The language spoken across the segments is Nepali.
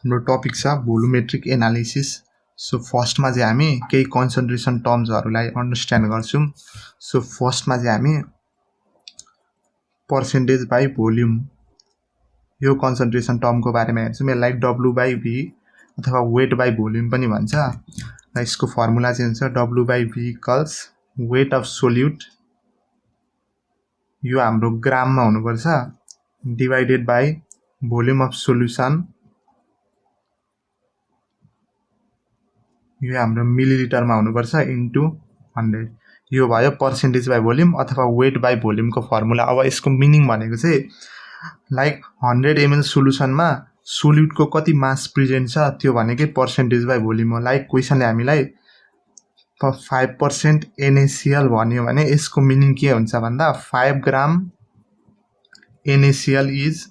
हाम्रो टपिक छ भोलुमेट्रिक एनालिसिस। सो फर्स्टमा चाहिँ हामी केही कन्सन्ट्रेसन टर्म्सहरूलाई अन्डरस्ट्यान्ड गर्छौँ। सो फर्स्टमा चाहिँ हामी पर्सेन्टेज बाई भोल्युम यो कन्सन्ट्रेसन टर्मको बारेमा हेर्छौँ। यसलाई डब्लु बाई भी अथवा वेट बाई भोल्युम पनि भन्छ। र यसको फर्मुला चाहिँ हुन्छ W by V equals weight of solute, यो हाम्रो ग्राममा हुनुपर्छ, divided by volume of solution, यो हाम्रो मिलिलिटरमा हुनुपर्छ, इन्टु 100। यो भयो पर्सेन्टेज बाई भोल्युम अथवा वेट बाई भोल्युमको फर्मुला। अब यसको मिनिङ भनेको चाहिँ लाइक 100 ml सोल्युसनमा सोल्युटको कति मास प्रेजेन्ट छ त्यो भनेकै पर्सेन्टेज बाई भोल्युम हो। लाइक क्वेसनले हामीलाई 5% NaCl भन्यो भने यसको मिनिङ के हुन्छ भन्दा 5 ग्राम NaCl is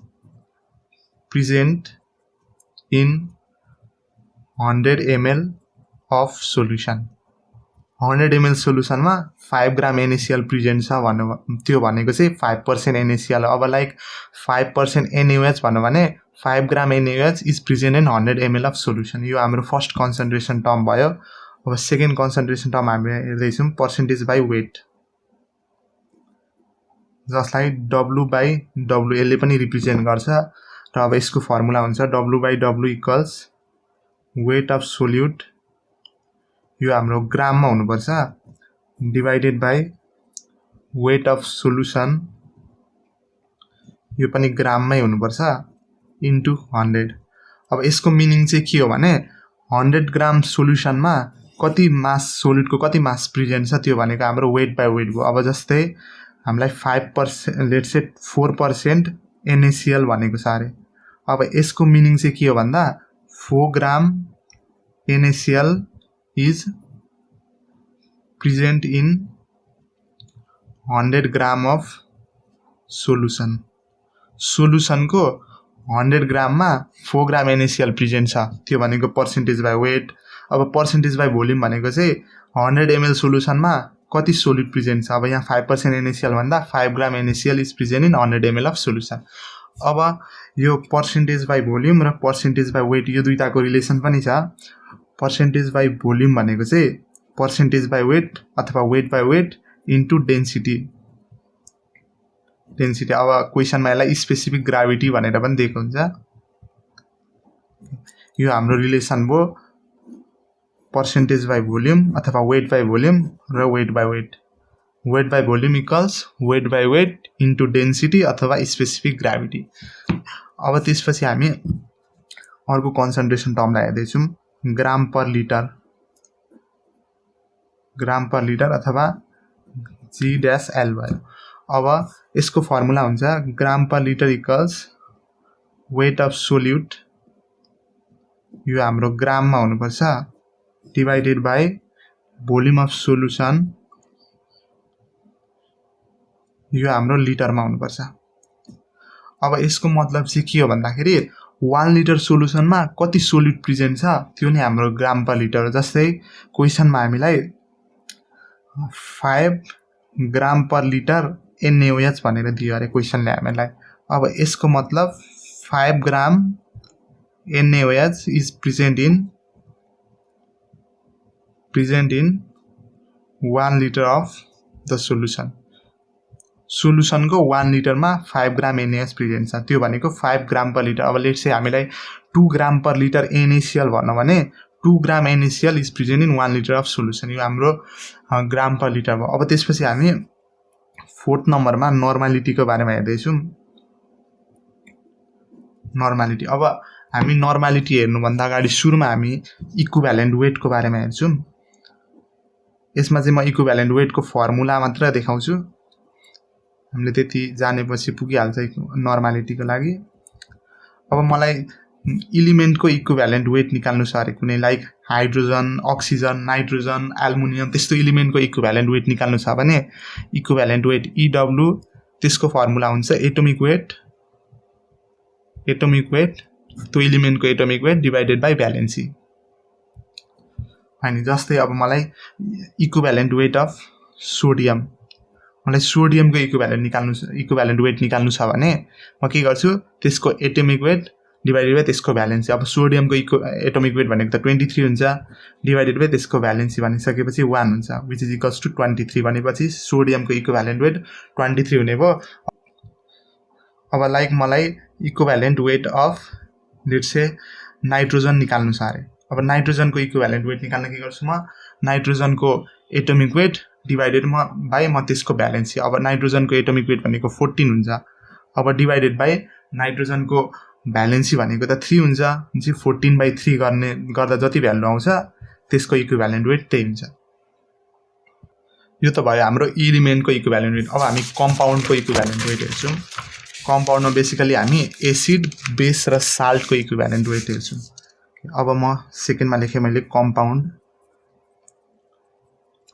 present in 100 ml of solution. 100 ml सोल्युसनमा 5 gram NaCl present छ भन्नु, त्यो भनेको चाहिँ 5% NaCl। अब लाइक 5% NaOH भन्नु भने 5 gram NaOH is present in 100 ml of solution. यो हाम्रो फर्स्ट कन्सन्ट्रेसन टर्म भयो। अब सेकेन्ड कन्सन्ट्रेसन टर्म हामी हेर्दैछौँ पर्सेन्टेज बाई वेट, जसलाई डब्लु बाई डब्लु यसले पनि रिप्रेजेन्ट गर्छ। र अब यसको फर्मुला हुन्छ W by W equals weight of solute, यो हाम्रो ग्राममा हुनुपर्छ, divided by weight of solution, यो पनि ग्राममै हुनुपर्छ, इन्टु 100। अब यसको मिनिङ चाहिँ के हो भने 100 ग्राम सोल्युसनमा कति मास, सोल्युटको कति मास प्रेजेन्ट छ त्यो भनेको हाम्रो वेट बाई वेट भयो। अब जस्तै हामीलाई 5% लेट्स से 4% NaCl भनेको छ अरे। अब यसको मिनिङ चाहिँ के हो भन्दा 4 gram NaCl is present in 100 gram of solution. सोल्युसनको 100 ग्राममा 4 ग्राम NaCl प्रेजेन्ट छ, त्यो भनेको पर्सेन्टेज बाई वेट। अब पर्सेन्टेज बाई भोल्युम भनेको चाहिँ 100 ml सोल्युसनमा कति सोल्युट प्रेजेन्ट छ। अब यहाँ 5% NaCl भन्दा 5 ग्राम NaCl is present in 100 ml of solution. अब यो पर्सेन्टेज बाई भोल्युम र पर्सेन्टेज बाई वेट यो दुईटाको रिलेसन पनि छ। पर्सेन्टेज बाई भोल्युम भनेको चाहिँ पर्सेन्टेज बाई वेट अथवा weight by weight into density. अब क्वेसनमा यसलाई स्पेसिफिक ग्राभिटी भनेर पनि दिएको हुन्छ। यो हाम्रो रिलेसन भयो पर्सेन्टेज बाई भोल्युम अथवा वेट बाई भोल्युम र weight by weight. Weight by volume equals weight by weight into density अथवा स्पेसिफिक ग्राभिटी। अब त्यसपछि हामी अर्को कन्सन्ट्रेसन टर्मलाई हेर्दैछौँ, gram per litre. Gram per litre अथवा G-L भयो। अब यसको फर्मुला हुन्छ gram per litre equals weight of solute, यो हाम्रो ग्राममा हुनुपर्छ, divided by volume of solution, यो हाम्रो लिटरमा हुनुपर्छ। अब यसको मतलब चाहिँ के हो भन्दाखेरि 1 लिटर सोल्युसनमा कति सोल्युट प्रेजेन्ट छ त्यो नै हाम्रो ग्राम पर लिटर हो। जस्तै क्वेसनमा हामीलाई 5 ग्राम पर लिटर NaOH भनेर दियो अरे क्वेसनले हामीलाई। अब यसको मतलब 5 gram NaOH is present in 1 litre of the solution. सोल्युसनको 1 लिटरमा 5 ग्राम NaOH प्रेजेन्ट छ, त्यो भनेको 5 ग्राम पर लिटर। अब लेट्स से हामीलाई 2 ग्राम पर लिटर NaCl भन्नु भने 2 ग्राम NaCl is present in 1 litre of solution, यो हाम्रो ग्राम पर लिटर भयो। अब त्यसपछि हामी 4th नम्बरमा नर्मालिटीको बारेमा हेर्दैछौँ। नर्मालिटी, अब हामी नर्मालिटी हेर्नुभन्दा अगाडि सुरुमा हामी इक्विभ्यालेन्ट वेटको बारेमा हेर्छौँ। यसमा चाहिँ म इक्विभ्यालेन्ट वेटको फर्मुला मात्र देखाउँछु, हामीले त्यति जानेपछि पुगिहाल्छ नर्मालिटीको लागि। अब मलाई इलिमेन्टको इक्विभ्यालेन्ट वेट निकाल्नु छ अरे, कुनै like hydrogen, oxygen, nitrogen, aluminium त्यस्तो इलिमेन्टको इक्विभ्यालेन्ट वेट निकाल्नु छ भने इक्विभ्यालेन्ट वेट EW, त्यसको फर्मुला हुन्छ एटोमिक वेट, त्यो इलिमेन्टको atomic weight divided by valency. होइन, जस्तै अब मलाई इक्विभ्यालेन्ट वेट अफ सोडियम, मलाई सोडियमको इक्विभ्यालेन्ट वेट निकाल्नु छ भने म के गर्छु, त्यसको एटोमिक वेट डिभाइडेड बाई त्यसको भ्यालेन्सी। अब सोडियमको एटोमिक वेट भनेको त 23 हुन्छ, डिभाइडेड बाई त्यसको भ्यालेन्सी भनिसकेपछि 1 हुन्छ, विच इज इक्वल्स टु 23 भनेपछि सोडियमको इक्विभ्यालेन्ट वेट 23 हुने भयो। अब लाइक मलाई equivalent weight of let's say nitrogen निकाल्नु छ अरे। अब नाइट्रोजनको इक्विभ्यालेन्ट वेट निकाल्न के गर्छु म, नाइट्रोजनको एटोमिक वेट डिभाइडेड बाई त्यसको भ्यालेन्सी। अब नाइट्रोजनको एटोमिक वेट भनेको 14 हुन्छ, अब डिभाइडेड बाई नाइट्रोजनको भ्यालेन्सी भनेको त 3 हुन्छ, 14/3 गर्दा जति भ्यालु आउँछ त्यसको इक्विभ्यालेन्ट वेट त्यही हुन्छ। यो त भयो हाम्रो इलिमेन्टको इक्विभ्यालेन्ट वेट। अब हामी कम्पाउन्डको इक्विभ्यालेन्ट वेट हेर्छौँ। कम्पाउन्डमा बेसिकली हामी एसिड, बेस र साल्टको इक्विभ्यालेन्ट वेट हेर्छौँ। अब म सेकेन्डमा लेखेँ मैले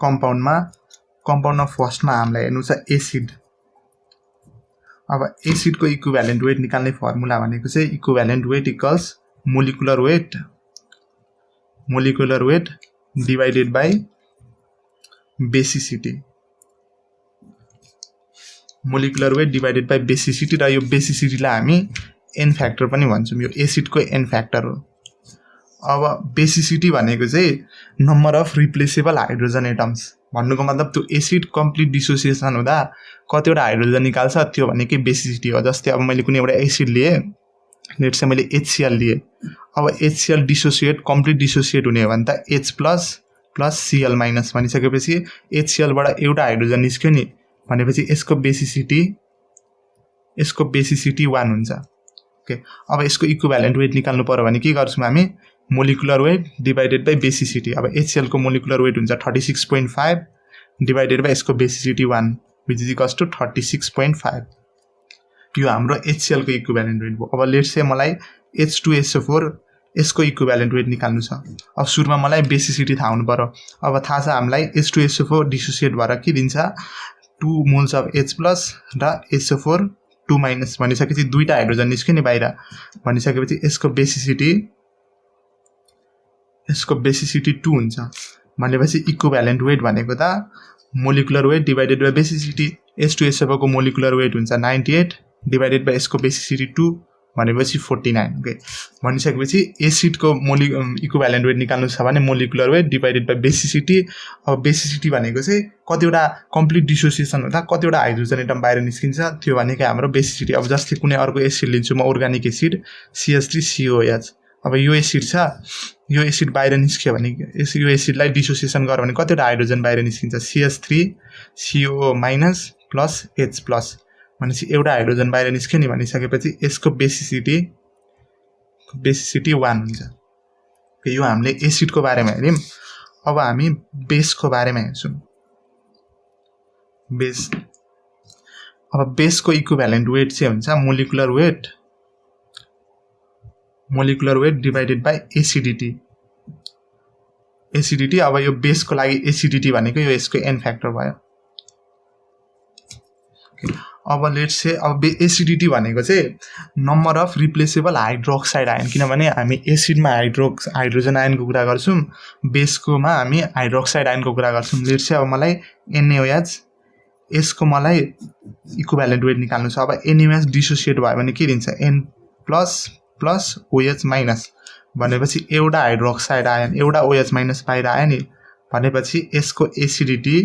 कम्पाउन्डमा फर्स्टमा हामीलाई हेर्नु छ एसिड। अब एसिडको इक्विभ्यालेन्ट वेट निकाल्ने फर्मुला भनेको चाहिँ equivalent weight equals molecular weight divided by basicity. Molecular weight divided by basicity, र यो बेसिसिटीलाई हामी एन फ्याक्टर पनि भन्छौँ, यो एसिडको एन फ्याक्टर हो। अब बेसिसिटी भनेको चाहिँ number of replaceable hydrogen atoms, भन्नुको मतलब त्यो एसिड कम्प्लिट डिसोसिएसन हुँदा कतिवटा हाइड्रोजन निकाल्छ त्यो भनेकै बेसिसिटी हो। जस्तै अब मैले कुनै एउटा एसिड लिएँ, लेट्स से मैले HCl लिएँ। अब HCl कम्प्लिट डिसोसिएट हुने हो भने त H प्लस Cl माइनस भनिसकेपछि HClबाट एउटा हाइड्रोजन निस्क्यो नि भनेपछि यसको बेसिसिटी 1 हुन्छ। ओके, अब यसको इक्विभ्यालेन्ट वेट निकाल्नु पर्यो भने के गर्छौँ हामी, molecular weight divided by basicity. अब HCl को मोलिकुलर वेट हुन्छ 36.5 डिभाइडेड बाई यसको basicity 1 which is equals to 36.5। यो हाम्रो HCl को इक्विभ्यालेन्ट वेट भयो। अब लेट्स से मलाई H2SO4 यसको इक्विभ्यालेन्ट वेट निकाल्नु छ। अब सुरुमा मलाई बेसिसिटी थाहा हुनु पर्यो। अब थाहा छ हामीलाई H2SO4 डिसोसिएट भएर के दिन्छ, 2 मोल्स अफ H प्लस र SO4 2 माइनस भनिसकेपछि दुईटा हाइड्रोजन निस्क्यो नि बाहिर भनिसकेपछि यसको बेसिसिटी 2 हुन्छ भनेपछि इक्विभ्यालेन्ट वेट भनेको त molecular weight divided by basicity. H2SO4 को मोलिकुलर वेट हुन्छ 98 डिभाइडेड बाई यसको बेसिसिटी 2 भनेपछि 49। ओके, भनिसकेपछि एसिडको इक्विभ्यालेन्ट वेट निकाल्नु छ भने molecular weight divided by basicity. अब बेसिसिटी भनेको चाहिँ कतिवटा कम्प्लिट डिसोसिएसन हुँदा कतिवटा हाइड्रोजन एटम बाहिर निस्किन्छ त्यो भनेकै हाम्रो बेसिसिटी। अब जस्तै कुनै अर्को एसिड लिन्छु म, अर्ग्यानिक एसिड CH3COH। अब यो एसिड छ, यो एसिड बाहिर निस्क्यो भने यो एसिडलाई डिसोसिएसन गर्यो भने कतिवटा हाइड्रोजन बाहिर निस्किन्छ, CH3CO minus plus H plus भनेपछि एउटा हाइड्रोजन बाहिर निस्क्यो नि भनिसकेपछि यसको बेसिसिटी 1 हुन्छ। यो हामीले एसिडको बारेमा हेर्यौँ। अब हामी बेसको बारेमा हेर्छौँ। अब बेसको इक्विभ्यालेन्ट वेट चाहिँ हुन्छ molecular weight divided by acidity. अब यो बेसको लागि एसिडिटी भनेको यो यसको एन फ्याक्टर भयो। अब लेट्स से अब एसिडिटी भनेको चाहिँ number of replaceable hydroxide ion, किनभने हामी एसिडमा हाइड्रोजन आयनको कुरा गर्छौँ, बेसकोमा हामी हाइड्रोक्साइड आयनको कुरा गर्छौँ। लेट्स से अब मलाई NaOH यसको मलाई इक्विभ्यालेन्ट वेट निकाल्नु छ। अब NaOH डिसोसिएट भयो भने के दिन्छ, N प्लस OH माइनस भनेपछि एउटा हाइड्रोक्साइड आयन एउटा OH माइनस बाहिर आयो नि भनेपछि यसको एसिडिटी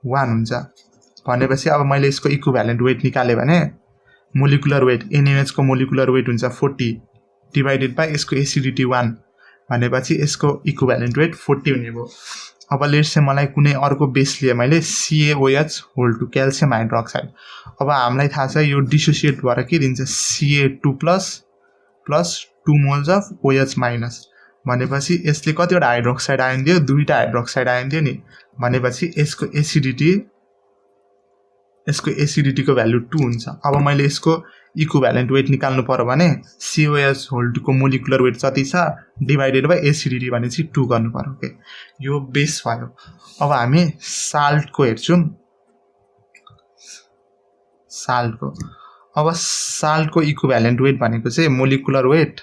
1 हुन्छ भनेपछि अब मैले यसको इक्विभ्यालेन्ट वेट निकालेँ भने मोलिकुलर वेट NaOH को मोलिकुलर वेट हुन्छ 40 डिभाइडेड बाई यसको एसिडिटी 1 भनेपछि यसको इक्विभ्यालेन्ट वेट 40 हुने भयो। अब लेट्स से मलाई कुनै अर्को बेस लिए मैले CaOH whole two calcium hydroxide. अब हामीलाई थाहा छ यो डिसोसिएट भएर के दिन्छ, Ca2 plus 2 moles of OH minus भनेपछि यसले कतिवटा हाइड्रोक्साइड आयन दियो, दुईटा हाइड्रोक्साइड आयन दियो नि भनेपछि यसको एसिडिटीको भ्यालु 2 हुन्छ। अब मैले यसको इक्विभ्यालेन्ट वेट निकाल्नु पर्यो भने CaOH होल टु को मोलिकुलर वेट जति छ डिभाइडेड बाई एसिडिटी भनेपछि 2 गर्नु पर्यो। ओके, यो बेस भयो। अब हामी साल्टको हेर्छौँ। अब साल्टको इक्विभ्यालेन्ट वेट भनेको चाहिँ molecular weight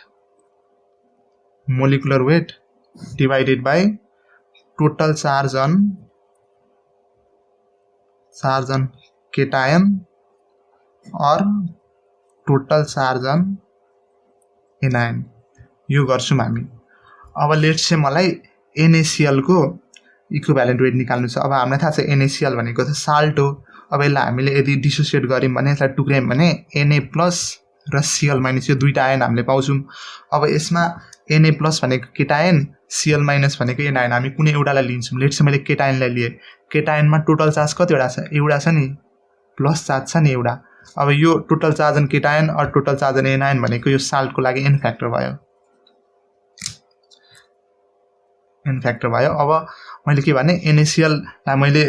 divided by total charge on cation और टोटल चार्ज अन एनायन यो गर्छौँ हामी। अब लेट्स चाहिँ मलाई NaCl को इक्विभ्यालेन्ट वेट निकाल्नु छ। अब हामीलाई थाहा छ NaCl भनेको चाहिँ साल्ट हो। अब यसलाई हामीले यदि डिसोसिएट गऱ्यौँ भने यसलाई टुक्र्यौँ भने Na+ र Cl- यो दुईटा आयन हामीले पाउँछौँ। अब यसमा Na+ भनेको केटायन, Cl- भनेको एनायन। हामी कुनै एउटालाई लिन्छौँ। लेट्स चाहिँ मैले केटायनलाई लिएँ। केटायनमा टोटल चार्ज कतिवटा छ? एउटा छ नि, प्लस चार्ज छ नि एउटा। अब यो टोटल चार्ज अन केटायन और टोटल चार्ज अन एनायन भनेको यो साल्टको लागि n फ्याक्टर भयो। अब मैले के भने NaCl लाई मैले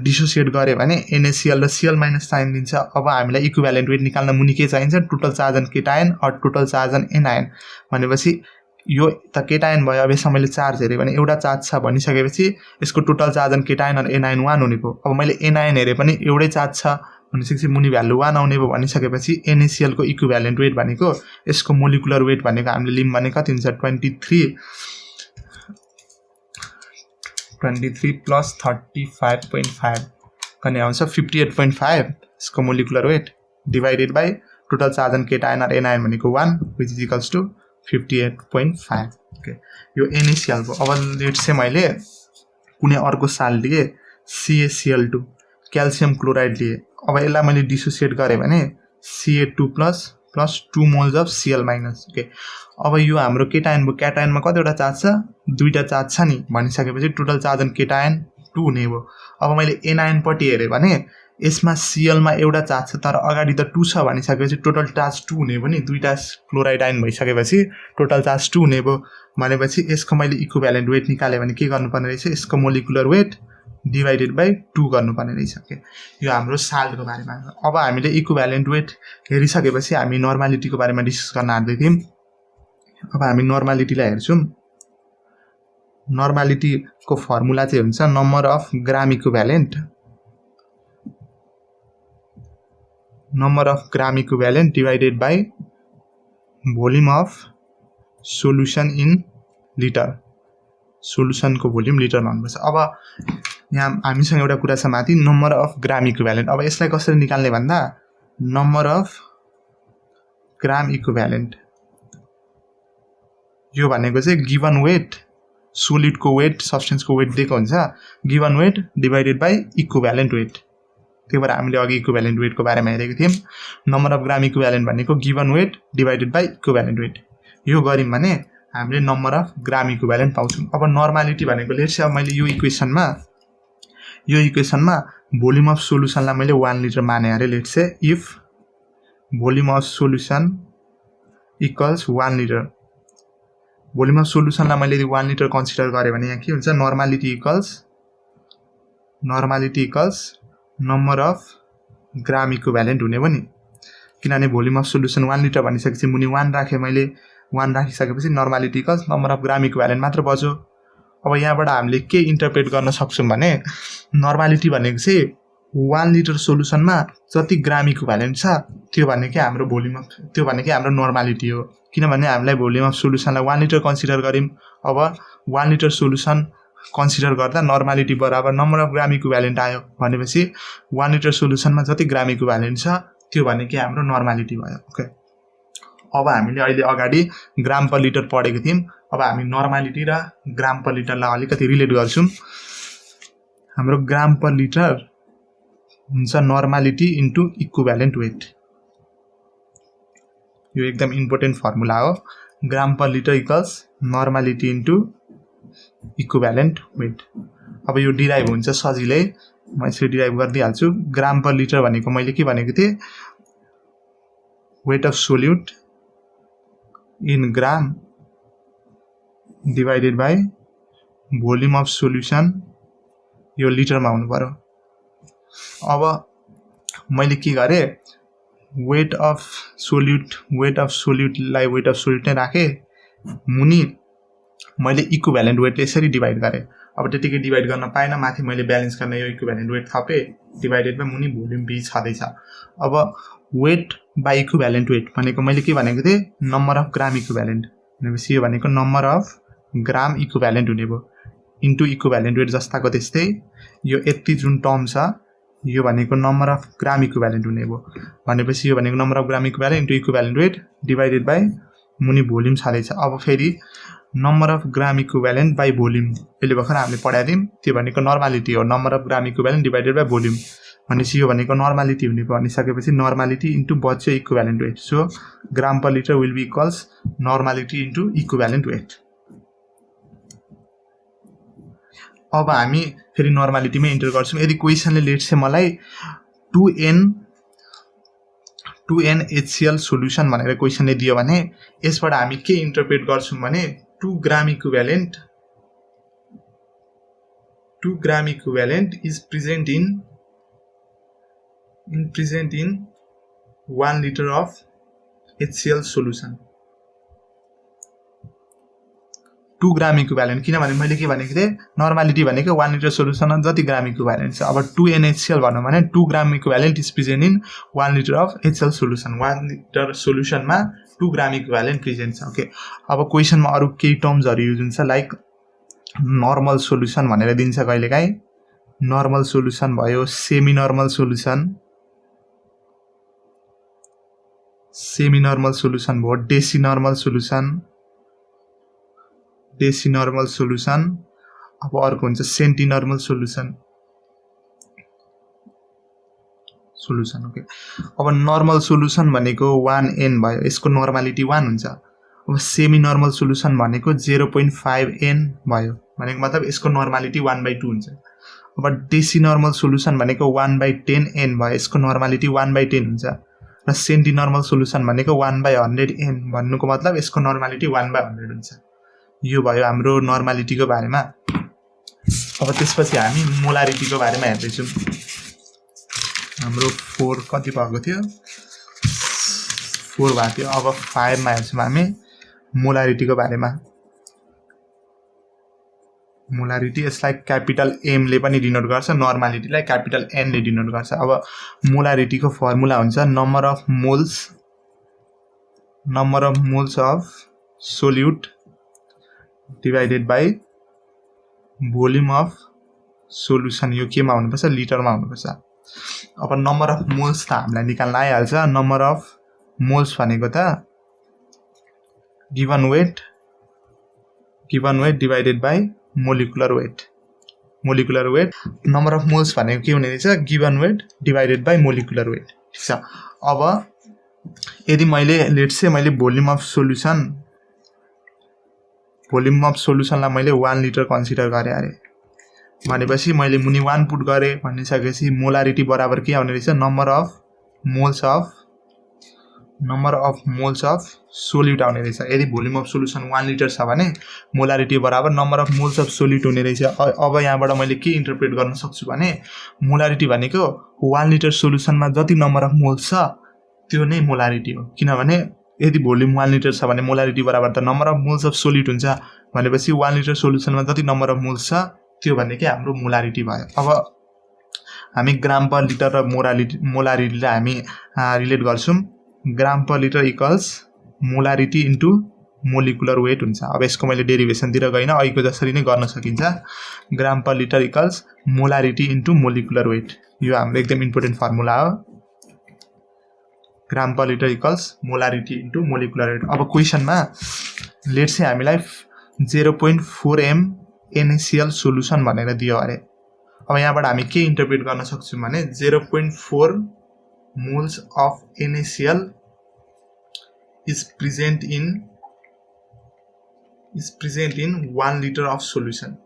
डिसोसिएट गरेँ भने NaCl र Cl- साइन दिन्छ। अब हामीलाई इक्विभ्यालेन्ट वेट निकाल्न मुनि के चाहिन्छ? टोटल चार्ज अन केटायन और टोटल चार्ज अन एनायन। भनेपछि यो त केटायन भयो। अब यसमा मैले चार्ज हेरेँ भने एउटा चार्ज छ भनिसकेपछि यसको टोटल चार्ज अन केटायन और एनायन 1 हुने भयो। अब मैले एनायन हेरेँ पनि एउटै चार्ज छ भनिसकेपछि मुनि भ्यालु 1 आउने भयो। भनिसकेपछि NaCl को इक्विभ्यालेन्ट वेट भनेको यसको मोलिकुलर वेट भनेको हामीले लियौँ भने कति हुन्छ? 23 प्लस 35.5 कने आउँछ 58.5 यसको molecular weight divided by total charge on cation और एनायन भनेको 1 which is equals to 58.5। Okay, यो NaCl को। अब लेट्स चाहिँ मैले कुनै अर्को साल्ट लिए CaCl2 क्याल्सियम क्लोराइड लिए। अब यसलाई मैले डिसोसिएट गरेँ भने Ca2+ plus 2 moles of Cl-। Okay, अब यो हाम्रो केटायन भयो। केटायनमा कतिवटा चार्ज छ? दुईटा चार्ज छ नि भनिसकेपछि टोटल चार्ज अन केटायन 2 हुने भयो। अब मैले एनायनपट्टि हेरेँ भने यसमा Cl-मा एउटा चार्ज छ तर अगाडि त 2 छ भनिसकेपछि टोटल चार्ज 2 हुने भयो नि। दुईटा क्लोराइड आयन भइसकेपछि टोटल चार्ज 2 हुने भयो। भनेपछि यसको मैले इक्विभ्यालेन्ट वेट निकालेँ भने के गर्नुपर्ने रहेछ? यसको मोलिकुलर वेट डिवाइडेड बाई 2 गर्नुपर्ने रहेछ। ओके, यो हाम्रो साल्टको बारेमा। अब हामीले इक्विभ्यालेन्ट वेट हेरिसकेपछि हामी नर्मालिटीको बारेमा डिस्कस गर्न आँट्दै थियौँ। अब हामी नर्मालिटीलाई हेर्छौँ। नर्मालिटीको फर्मुला चाहिँ हुन्छ number of gram equivalent divided by volume of solution in litre. सोल्युसनको भोल्युम लिटरमा हुनुपर्छ। अब यहाँ हामीसँग एउटा कुरा छ माथि नम्बर अफ ग्राम इक्विभ्यालेन्ट। अब यसलाई कसरी निकाल्ने भन्दा नम्बर अफ ग्राम इक्विभ्यालेन्ट यो भनेको चाहिँ गिवन वेट, सोलिडको वेट, सब्सटेन्सको वेट दिएको हुन्छ। Given weight divided by equivalent weight. त्यही भएर हामीले अघि इक्विभ्यालेन्ट वेटको बारेमा हेरेको थियौँ। नम्बर अफ ग्राम इक्विभ्यालेन्ट भनेको given weight divided by equivalent weight. यो गऱ्यौँ भने हामीले नम्बर अफ ग्राम इक्विभ्यालेन्ट पाउँछौँ। अब नर्मालिटी भनेको लेट्स चाहिँ अब मैले यो इक्वेसनमा भोल्युम अफ सोल्युसनलाई मैले 1 लिटर माने अरे। लेट्स चाहिँ if volume of solution equals 1 litre, volume of सोल्युसनलाई मैले यदि 1 लिटर कन्सिडर गरेँ भने यहाँ के हुन्छ? Normality equals number of gram equivalent हुने भयो नि। किनभने भोल्युम अफ सोल्युसन 1 लिटर भनिसकेपछि मुनि 1 राखेँ मैले। 1 राखिसकेपछि normality equals number of gram equivalent मात्र बच्यो। अब यहाँबाट हामीले के इन्टरप्रेट गर्न सक्छौँ भने नर्मालिटी भनेको चाहिँ 1 लिटर सोल्युसनमा जति ग्राम इक्विभ्यालेन्ट छ त्यो भनेकै हाम्रो भोल्युम अफ, त्यो भनेकै हाम्रो नर्मालिटी हो। किनभने हामीलाई भोल्युम अफ सोल्युसनलाई 1 लिटर कन्सिडर गऱ्यौँ। अब 1 लिटर सोल्युसन कन्सिडर गर्दा नर्मालिटी बराबर नम्बर अफ ग्राम इक्विभ्यालेन्ट आयो भनेपछि 1 लिटर सोल्युसनमा जति ग्राम इक्विभ्यालेन्ट छ त्यो भनेकै हाम्रो नर्मालिटी भयो। ओके, अब हामीले अहिले अगाडि ग्राम पर लिटर पढेको थियौँ। अब हामी नर्मालिटी र ग्राम पर लिटरलाई अलिकति रिलेट गर्छौँ। हाम्रो ग्राम पर लिटर हुन्छ नर्मालिटी इन्टु इक्विभ्यालेन्ट वेट। यो एकदम इम्पोर्टेन्ट फर्मुला हो। Gram per litre equals normality into equivalent weight. अब यो डिराइभ हुन्छ सजिलै, म यसरी डिराइभ गरिदिइहाल्छु। ग्राम पर लिटर भनेको मैले के भनेको थिएँ? Weight of solute in gram divided by volume of solution, यो लिटरमा हुनु पर्यो। अब मैले के गरेँ? वेट अफ सोल्युटलाई वेट अफ सोल्युट नै राखेँ। मुनि मैले इक्विभ्यालेन्ट वेटले यसरी डिवाइड गरेँ। अब त्यतिकै डिवाइड गर्न पाएन, माथि मैले ब्यालेन्स गर्न यो इक्विभ्यालेन्ट वेट थपेँ डिवाइडेड बाई मुनि भोल्युम बी छँदैछ। अब वेट बाई इक्विभ्यालेन्ट वेट भनेको मैले के भनेको थिएँ? नम्बर अफ ग्राम इक्विभ्यालेन्ट भनेपछि यो भनेको नम्बर अफ ग्राम इक्विभ्यालेन्ट हुने भयो इन्टु इक्विभ्यालेन्ट वेट। जस्ताको त्यस्तै यो यति जुन टर्म छ यो भनेको नम्बर अफ ग्राम इक्विभ्यालेन्ट हुने भयो भनेपछि यो भनेको number of gram equivalent into equivalent weight divided by मुनि भोल्युम छँदैछ। अब फेरि number of gram equivalent by volume, अहिले भर्खर हामीले पढाइदियौँ, त्यो भनेको नर्मालिटी हो। Number of gram equivalent divided by volume भनेपछि यो भनेको नर्मालिटी हुने भनिसकेपछि नर्मालिटी इन्टु बच्यो equivalent weight. So gram per litre will be equals normality into equivalent weight. अब हामी फेरि नर्मालिटीमै इन्टर गर्छौँ। यदि क्वेसनले लेट चाहिँ मलाई 2N HCl सोल्युसन भनेर क्वेसनले दियो भने यसबाट हामी के इन्टरप्रेट गर्छौँ भने 2 gram equivalent is present in 1 litre of HCl solution. 2 gram equivalent, किनभने मैले के भनेको थिएँ नर्मालिटी भनेको 1 लिटर सोल्युसनमा जति ग्राम इक्विभ्यालेन्ट छ। अब 2NaHCl भनौँ भने 2 gram equivalent is present in 1 litre of HCl solution. 1 litre सोल्युसनमा 2 ग्राम इक्विभ्यालेन्ट प्रेजेन्ट छ। ओके, अब क्वेसनमा अरू केही टर्म्सहरू युज हुन्छ, लाइक नर्मल सोल्युसन भनेर दिन्छ कहिलेकाहीँ। नर्मल सोल्युसन भयो, सेमी नर्मल सोल्युसन भयो, डेसी नर्मल सोल्युसन। अब अर्को हुन्छ सेन्टी नर्मल सोल्युसन। ओके, अब नर्मल सोल्युसन भनेको 1N भयो, यसको नर्मालिटी 1 हुन्छ। अब सेमी नर्मल सोल्युसन भनेको 0.5N भयो, भनेको मतलब यसको नर्मालिटी 1/2 हुन्छ। अब डेसी नर्मल सोल्युसन भनेको 1/10N भयो, यसको नर्मालिटी 1/10 हुन्छ। र सेन्टी नर्मल सोल्युसन भनेको 1/100N भन्नुको मतलब यसको नर्मालिटी 1/100 हुन्छ। यो भयो हाम्रो नर्मालिटीको बारेमा। अब त्यसपछि हामी मोलारिटीको बारेमा हेर्दैछौँ। हाम्रो 4 कति भएको थियो, 4 भएको थियो। अब 5 मा हेर्छौँ हामी मोलारिटीको बारेमा। मोलारिटी यसलाई क्यापिटल M ले पनि डिनोट गर्छ, नर्मालिटीलाई क्यापिटल N ले डिनोट गर्छ। अब मोलारिटीको फर्मुला हुन्छ number of moles of solute divided by volume of solution. यो केमा हुनुपर्छ, लिटरमा हुनुपर्छ। अब नम्बर अफ मोल्स त हामीलाई निकाल्न आइहाल्छ। नम्बर अफ मोल्स भनेको त given weight divided by molecular weight. Number of moles भनेको के हुने रहेछ, given weight divided by molecular weight. ठिक छ। अब यदि मैले लेट्स चाहिँ मैले भोल्युम अफ सोल्युसनलाई मैले 1 लिटर कन्सिडर गरेँ अरे भनेपछि मैले मुनि 1 पुट गरेँ भनिसकेपछि मोलारिटी बराबर के आउने रहेछ, नम्बर अफ मोल्स अफ सोल्युट आउने रहेछ। यदि भोल्युम अफ सोल्युसन 1 लिटर छ भने मोलारिटी बराबर नम्बर अफ मोल्स अफ सोल्युट हुने रहेछ। अब यहाँबाट मैले के इन्टरप्रेट गर्न सक्छु भने मोलारिटी भनेको 1 लिटर सोल्युसनमा जति नम्बर अफ मोल्स छ त्यो नै मोलारिटी हो। किनभने यदि भोल्युम 1 लिटर छ भने मोलारिटी बराबर त नम्बर अफ मोल्स अफ सोल्युट हुन्छ, भनेपछि 1 लिटर सोल्युसनमा जति नम्बर अफ मोल्स छ त्यो भनेकै हाम्रो मोलारिटी भयो। अब हामी ग्राम पर लिटर र मोलारिटीलाई हामी रिलेट गर्छौँ। Gram per litre equals molarity into molecular weight हुन्छ। अब यसको मैले डेरिभेसनतिर गइनँ, अहिलेको जसरी नै गर्न सकिन्छ। Gram per litre equals molarity into molecular weight, यो हाम्रो एकदम इम्पोर्टेन्ट फर्मुला हो। Gram per litre equals molarity into molecular weight. अब क्वेसनमा लेट चाहिँ हामीलाई 0.4 m NaCl सोल्युसन भनेर दियो अरे। अब यहाँबाट हामी के इन्टरप्रेट गर्न सक्छौँ भने 0.4 moles of NaCl is present in 1 litre of solution.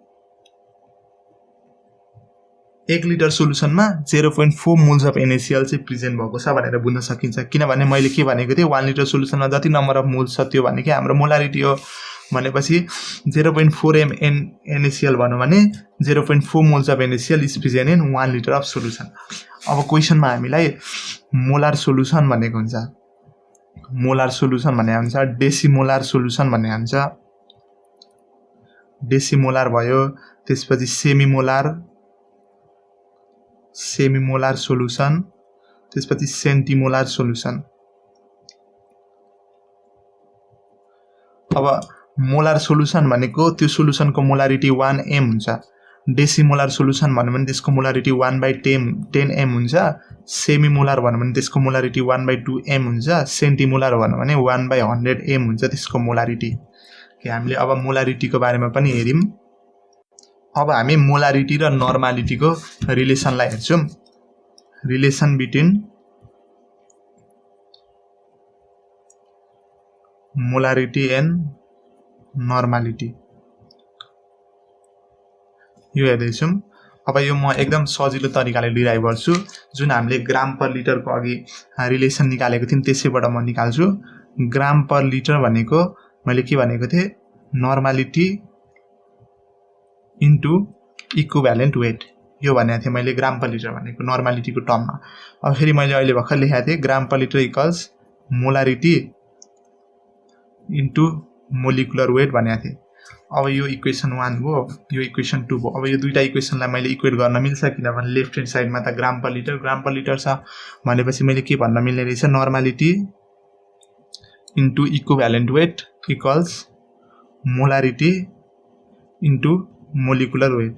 1 litre सोल्युसनमा 0.4 मोल्स अफ NaCl चाहिँ प्रेजेन्ट भएको छ भनेर बुझ्न सकिन्छ। किनभने मैले के भनेको थिएँ, 1 लिटर सोल्युसनमा जति नम्बर अफ मोल्स छ त्यो भनेकै हाम्रो मोलारिटी हो। भनेपछि 0.4 m NaCl भनौँ भने 0.4 moles of NaCl is present in 1 litre of solution. अब क्वेसनमा हामीलाई मोलार सोल्युसन भनेको हुन्छ, मोलार सोल्युसन भन्ने हुन्छ, डेसिमोलार सोल्युसन भन्ने हुन्छ। डेसिमोलार भयो, त्यसपछि सेमिमोलार सोल्युसन, त्यसपछि सेन्टिमोलार सोल्युसन। अब मोलार सोल्युसन भनेको त्यो सोल्युसनको मोलारिटी 1 m हुन्छ डेसिमोलर सोलुसन भन्यो भने त्यसको मोलारिटी 1/10 m हुन्छ। सेमी मोलर भन्यो भने त्यसको मोलारिटी 1/2 m हुन्छ। सेन्टिमोलर भन्यो भने 1/100 m हुन्छ त्यसको मोलारिटी। हामीले अब मोलारिटीको बारेमा पनि हेर्यौं। अब हामी मोलारिटी र नर्मालिटीको रिलेसनलाई हेर्छौं। Relation between molarity and normality यो हेर्दैछौं। अब यो म एकदम सजिलो तरिकाले डिराइभ गर्छु। जुन हामीले ग्राम पर लिटरको अघि रिलेसन निकालेको थियौं त्यसैबाट म निकाल्छु। ग्राम पर लिटर भनेको मैले के भनेको थिएँ, नर्मालिटी इन्टु इक्विभ्यालेन्ट वेट, यो भनेको थिएँ मैले ग्राम पर लिटर भनेको नर्मालिटीको टर्ममा। अब फेरि मैले अहिले भर्खर लेखेको थिएँ gram per litre equals molarity into molecular weight भनेको थिएँ। अब यो इक्वेसन 1 हो, यो इक्वेसन 2 हो। अब यो दुईटा इक्वेसनलाई मैले इक्वेट गर्न मिल्छ किनभने लेफ्ट ह्यान्ड साइडमा त ग्राम पर लिटर छ भनेपछि मैले के भन्न मिल्ने रहेछ, normality into equivalent weight equals molarity into molecular weight.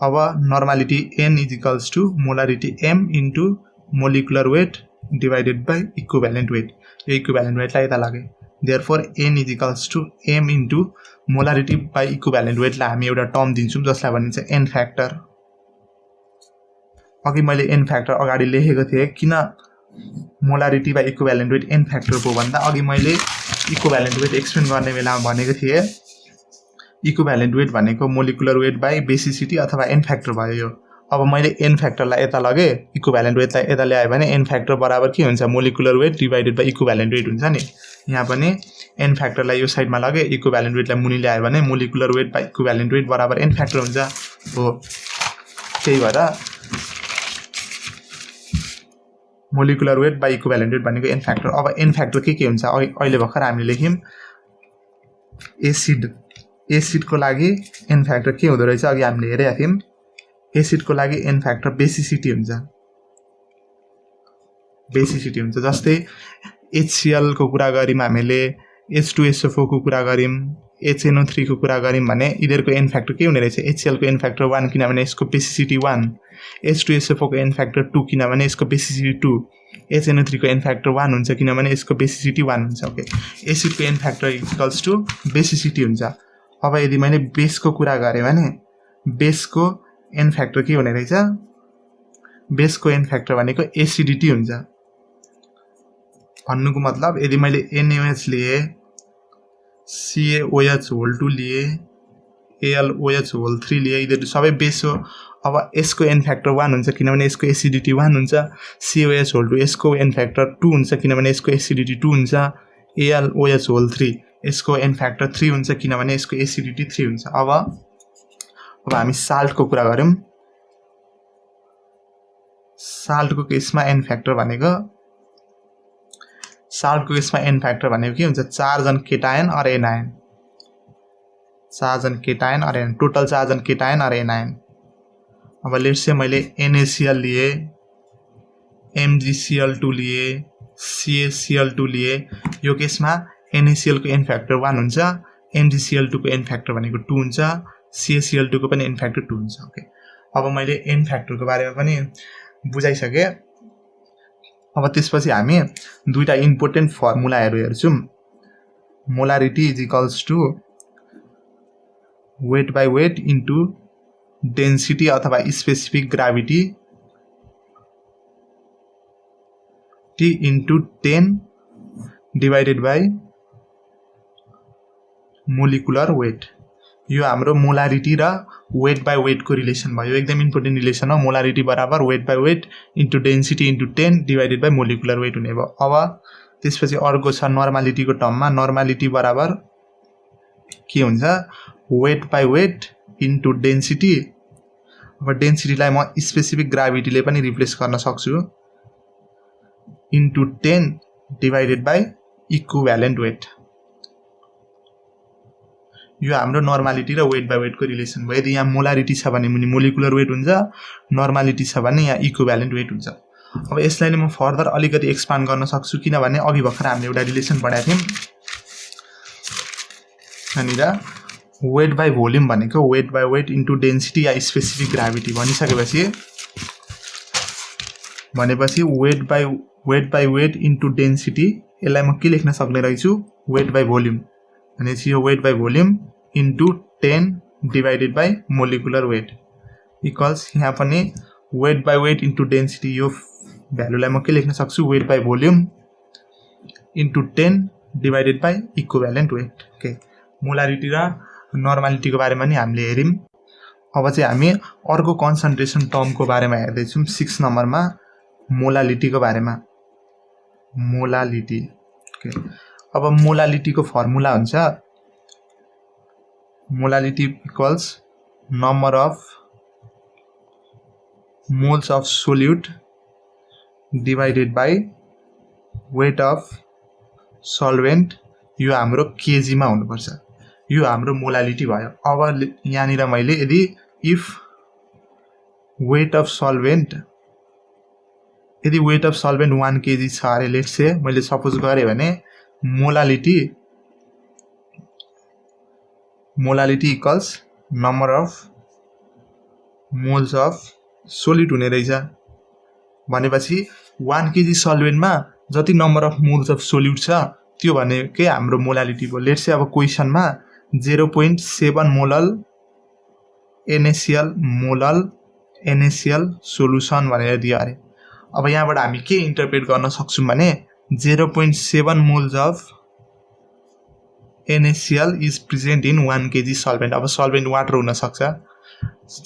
अब normality n is equals to molarity m into molecular weight divided by equivalent weight. यो इक्विभ्यालेन्ट वेटलाई यता लगे, therefore n is equals to m into molarity by equivalent वेटलाई हामी एउटा टर्म दिन्छौं जसलाई भनिन्छ n फ्याक्टर। अघि मैले n फ्याक्टर अगाडि लेखेको थिएँ किन molarity by equivalent weight n factor को भन्दा अघि मैले इक्विभ्यालेन्ट वेट एक्सप्लेन गर्ने बेलामा भनेको थिएँ इक्विभ्यालेन्ट वेट भनेको मोलिकुलर वेट बाई बेसिसिटी अथवा n फ्याक्टर भयो यो। अब मैले n फ्याक्टरलाई यता लगे, इक्विभ्यालेन्ट वेटलाई यता ल्याए भने n फ्याक्टर बराबर के हुन्छ, molecular weight divided by equivalent weight हुन्छ नि। यहाँ पनि n फ्याक्टरलाई यो साइडमा लगे, इक्विभ्यालेन्ट वेटलाई मुनि ल्याए भने molecular weight by equivalent weight बराबर n फ्याक्टर हुन्छ हो। त्यही भएर molecular weight by equivalent weight भनेको n फ्याक्टर। अब n फ्याक्टर के हुन्छ, अहिले भर्खर हामीले लेख्यौं एसिडको लागि n फ्याक्टर के हुँदो रहेछ अघि हामीले हेरेका थियौं। एसिडको लागि n फ्याक्टर बेसिसिटी हुन्छ, जस्तै HCl को कुरा गर्यौं हामीले, H2SO4 को कुरा गर्यौं, HNO3 को कुरा गर्यौं भने यिनीहरुको n फ्याक्टर के हुने रहेछ, HCl को n फ्याक्टर 1 किनभने यसको बेसिसिटी 1, H2SO4 को n फ्याक्टर 2 किनभने यसको बेसिसिटी 2, HNO3 को n फ्याक्टर 1 हुन्छ किनभने यसको बेसिसिटी 1 हुन्छ। ओके, एसिडको n factor equals to basicity हुन्छ। अब यदि मैले बेसको कुरा गरे भने बेसको n फ्याक्टर के हुने रहेछ, बेसको n फ्याक्टर भनेको एसिडिटी हुन्छ। भन्नुको मतलब यदि मैले NaOH लिए, CaOH2 लिए, AlOH3 लिए, यिनीहरु सबै बेस हो। अब यसको n फ्याक्टर 1 हुन्छ किनभने यसको एसिडिटी 1 हुन्छ, CaOH2 यसको n फ्याक्टर 2 हुन्छ किनभने यसको एसिडिटी 2 हुन्छ, AlOH3 यसको n फ्याक्टर 3 हुन्छ किनभने यसको एसिडिटी 3 हुन्छ। अब हामी साल्टको कुरा गरौँ। साल्टको केसमा n फ्याक्टर भनेको के हुन्छ, चार्ज अन केटायन और anion, total charge on cation और एनायन। अब लेट्स से मैले NaCl लिए, MgCl2 लिए, CaCl2 लिए, यो केसमा NaCl को n फ्याक्टर 1 हुन्छ, MgCl2 को n फ्याक्टर भनेको 2 हुन्छ, CaCl2 को पनि n फ्याक्टर 2 हुन्छ। ओके, अब मैले n फ्याक्टर को बारेमा पनि बुझाइसके। अब त्यसपछि हामी दुईटा इम्पोर्टेन्ट फर्मुलाहरु हेर्छौं। Molarity is equals to weight by weight into density अथवा specific gravity T into 10 divided by molecular weight. यो हाम्रो मोलारिटी र वेट बाई वेट को रिलेसन भयो, एकदम इम्पोर्टेन्ट रिलेसन हो। मोलारिटी बराबर weight by weight into density into 10 divided by molecular weight हुने भयो। अब त्यसपछि अर्को छ नर्मालिटी को टर्ममा, नर्मालिटी बराबर के हुन्छ, weight by weight into density. अब डेन्सिटीलाई म स्पेसिफिक ग्राभिटीले पनि रिप्लेस गर्न सक्छु, into 10 divided by equivalent weight. यो हाम्रो नर्मालिटी र वेट बाई वेट को रिलेसन भयो। यदि यहाँ मोलारिटी छ भने मुनि मोलिकुलर वेट हुन्छ, नर्मालिटी छ भने यहाँ इक्विभ्यालेन्ट वेट हुन्छ। अब यसलाई नै म फर्दर अलिकति एक्सपान्ड गर्न सक्छु किनभने अघि भर्खर हामीले एउटा रिलेसन पढाएको थियौं। यहाँनिर वेट बाई भोल्युम भनेको weight by weight into density या स्पेसिफिक ग्राभिटी भनिसकेपछि weight by weight into density यसलाई म के लेख्न सक्ने रहेछु वेट बाई भोल्युम भनेपछि यो weight by volume into 10 divided by molecular weight equals यहाँ पनि weight by weight into density यो भ्यालुलाई म के लेख्न सक्छु weight by volume into 10 divided by equivalent weight okay molarity र नर्मालिटीको बारेमा नि हामीले हेर्यौं अब चाहिँ हामी अर्को कन्सन्ट्रेसन टर्मको बारेमा हेर्दै छौं 6 नम्बरमा मोलालिटीको बारेमा मोलालिटी ओके अब मोलालिटीको फर्मुला हुन्छ molality equals number of moles of solute divided by weight of solvent यो हाम्रो केजी मा हुनुपर्छ यो हाम्रो मोलालिटी भयो अब यहाँनिर मैले यदि if weight of solvent 1 KG छ अरे लेट्स से मैले सपोज गरे भने molality equals number of moles of solid हुने रहेछ भनेपछि 1 केजी सल्भेन्टमा जति number of moles of solute छ त्यो भनेकै हाम्रो मोलालिटी भयो लेट्स से अब क्वेशनमा 0.7 मोलल NaCl सोलुसन भनेर दियो अरे अब यहाँबाट हामी के इन्टरप्रेट गर्न सक्छौं भने 0.7 moles of NaCl is present in 1 KG solvent अब सल्भेन्ट वाटर हुन सक्छ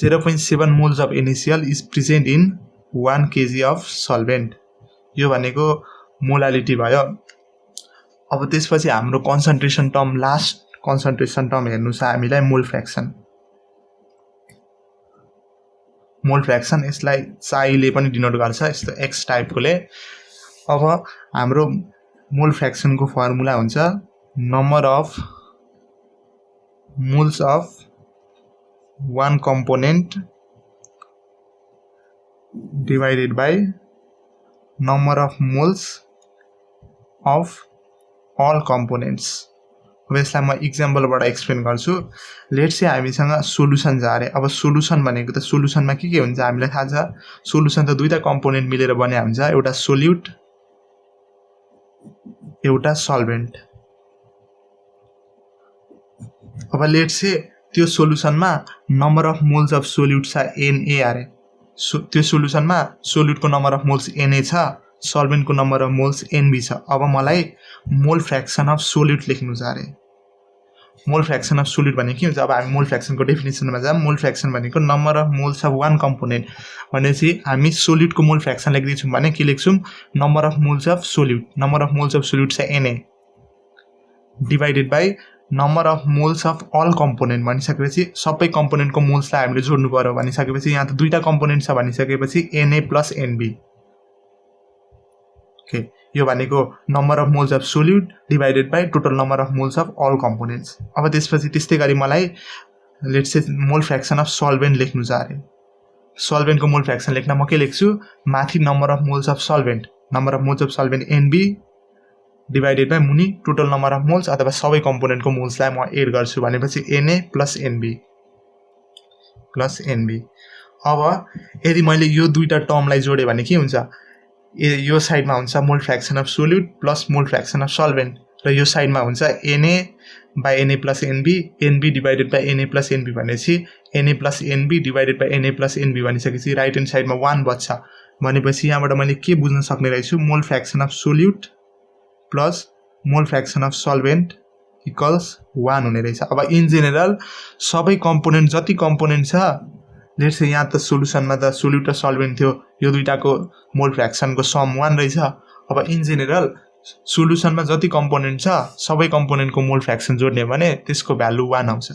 0.7 moles of NaCl is present in 1 KG of solvent यो भनेको मोलालिटी भयो अब त्यसपछि हाम्रो concentration term last concentration term हेर्नु छ हामीलाई मोल फ्र्याक्सन यसलाई चाइले पनि डिनोट गर्छ यस्तो x टाइपकोले अब हाम्रो मोल फ्र्याक्सनको फर्मुला हुन्छ number of moles of one component divided by number of moles of all components अब यसलाई म एक्जाम्पलबाट एक्सप्लेन गर्छु लेट्स से हामीसँग सोलुसन छ अरे अब सोलुसन भनेको त सोलुसनमा के हुन्छ हामीलाई थाहा छ सोलुसन त दुईटा कम्पोनेन्ट मिलेर बन्या हुन्छ एउटा सोल्युट एउटा सल्भेन्ट अब लेट्स से त्यो सोलुसनमा number of moles of solute छ Na अरे त्यो सोलुसनमा सोल्युटको नम्बर अफ मोल्स Na छ सल्भेन्टको नम्बर अफ मोल्स Nb छ अब मलाई मोल फ्र्याक्सन अफ सोल्युट लेख्नु छ अरे मोल फ्र्याक्सन अफ सोल्युट भनेको के हुन्छ अब हामी मोल फ्र्याक्सनको डेफिनेसनमा जाम मोल फ्र्याक्सन भनेको number of moles of one component भनेपछि हामी सोल्युटको मोल फ्र्याक्सन लेख्दै छौं भने के लेख्छौं number of moles of solute छ Na divided by number of moles of all component भनिसकेपछि सबै कम्पोनेन्टको मोल्सलाई हामीले जोड्नु पर्यो भनिसकेपछि यहाँ त दुईटा कम्पोनेन्ट छ भनिसकेपछि Na प्लस Nb ओके यो भनेको number of moles of solute divided by total number of moles of all components अब त्यसपछि त्यस्तै गरी मलाई लेट्स से मोल फ्र्याक्सन अफ सल्भेन्ट लेख्नु छ अरे सल्भेन्टको मोल फ्र्याक्सन लेख्न म के लेख्छु माथि number of moles of solvent Nb divided by मुनि टोटल नम्बर अफ मोल्स अथवा सबै कम्पोनेन्टको मोल्सलाई म एड गर्छु भनेपछि Na प्लस Nb अब यदि मैले यो दुईटा टर्मलाई जोडे भने के हुन्छ यो साइडमा हुन्छ mole fraction of solute plus mole fraction of solvent र यो साइडमा हुन्छ Na by Na plus Nb divided by Na plus Nb भनेपछि Na plus Nb divided by Na plus Nb भनिसकेपछि राइट ह्यान्ड साइडमा 1 बच्छ भनेपछि यहाँबाट मैले के बुझ्न सक्ने रहेछु mole fraction of solute plus mole fraction of solvent equals 1 हुने रहेछ अब इन जेनरल सबै कम्पोनेन्ट जति कम्पोनेन्ट छ लेट्स से यहाँ त सोलुसनमा त सोल्युट र सल्भेन्ट थियो यो दुईटाको मोल फ्र्याक्सनको सम 1 रहेछ अब इन जेनरल सोलुसनमा जति कम्पोनेन्ट छ सबै कम्पोनेन्टको मोल फ्र्याक्सन जोड्ने भने त्यसको भ्यालु 1 आउँछ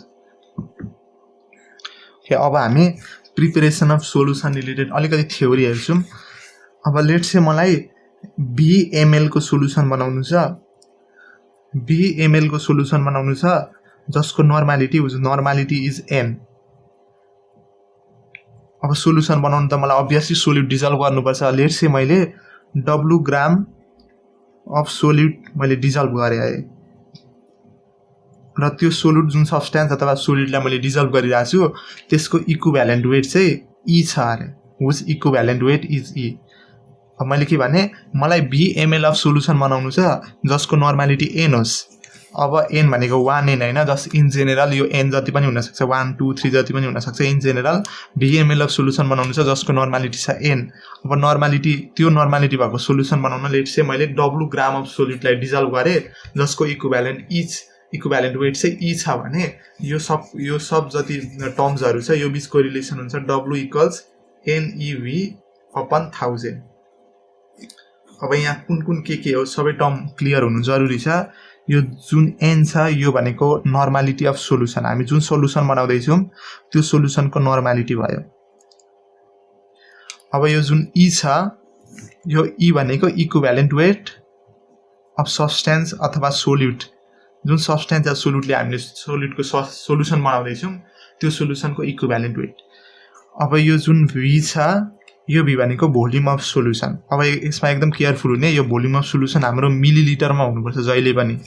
ओके अब हामी प्रिपरेसन अफ सोलुसन रिलेटेड अलिकति थ्योरी हेर्छौं अब लेट्स से मलाई BML को सोलुसन बनाउनु छ BML को सोलुसन बनाउनु छ जसको नर्मालिटी इज n अब सोलुसन बनाउनु त मलाई obviously सोल्युट डिजल्भ गर्नुपर्छ लेट्स से मैले W ग्राम अफ सोल्युट मैले डिजल्भ गरे है र त्यो सोलिड जुन सब्स्टेन्स अथवा सोलिडलाई मैले डिजल्भ गरिरहेको छु त्यसको इक्विभ्यालेन्ट वेट चाहिँ ई छ अरे हुज इक्विभ्यालेन्ट वेट इज ई। अब मैले के भने मलाई VML अफ सोल्युसन बनाउनु छ जसको नर्मालिटी n होस्। अब n भनेको 1n हैन, जस्ट इन जेनरल यो n जति पनि हुन सक्छ 1 2 3 जति पनि हुन सक्छ। In general VML of solution बनाउनु छ जसको नर्मालिटी छ n। अब नर्मालिटी त्यो नर्मालिटी भएको सोल्युसन बनाउन लेट्स से मैले W ग्राम अफ सोलिडलाई डिजल्भ गरे जसको इक्विभ्यालेन्ट वेट चाहिँ ई छ भने यो सब जति टर्म्सहरु छ यो बीचको रिलेसन हुन्छ W इक्वल्स NEV/1000। अब यहाँ कुन के हो सबै टर्म क्लियर हुनु जरुरी छ। यो जुन n छ यो भनेको नर्मालिटी अफ सोल्युसन, हामी जुन सोल्युसन बनाउँदै छौं त्यो सोल्युसनको नर्मालिटी भयो। अब यो जुन e छ यो e भनेको इक्विभ्यालेन्ट वेट अफ सब्स्टेन्स अथवा सोलिड, जुन सब्स्टेन्स या सोलिडले हामीले सोलिडको सोल्युसन बनाउँदै छौं त्यो सोल्युसनको इक्विभ्यालेन्ट वेट। अब यो जुन v छ यो v भनेको भोल्युम अफ सोल्युसन। अब यसमा एकदम केयरफुल हुने, यो भोल्युम अफ सोल्युसन हाम्रो मिलिलिटरमा हुनुपर्छ जहिले पनि।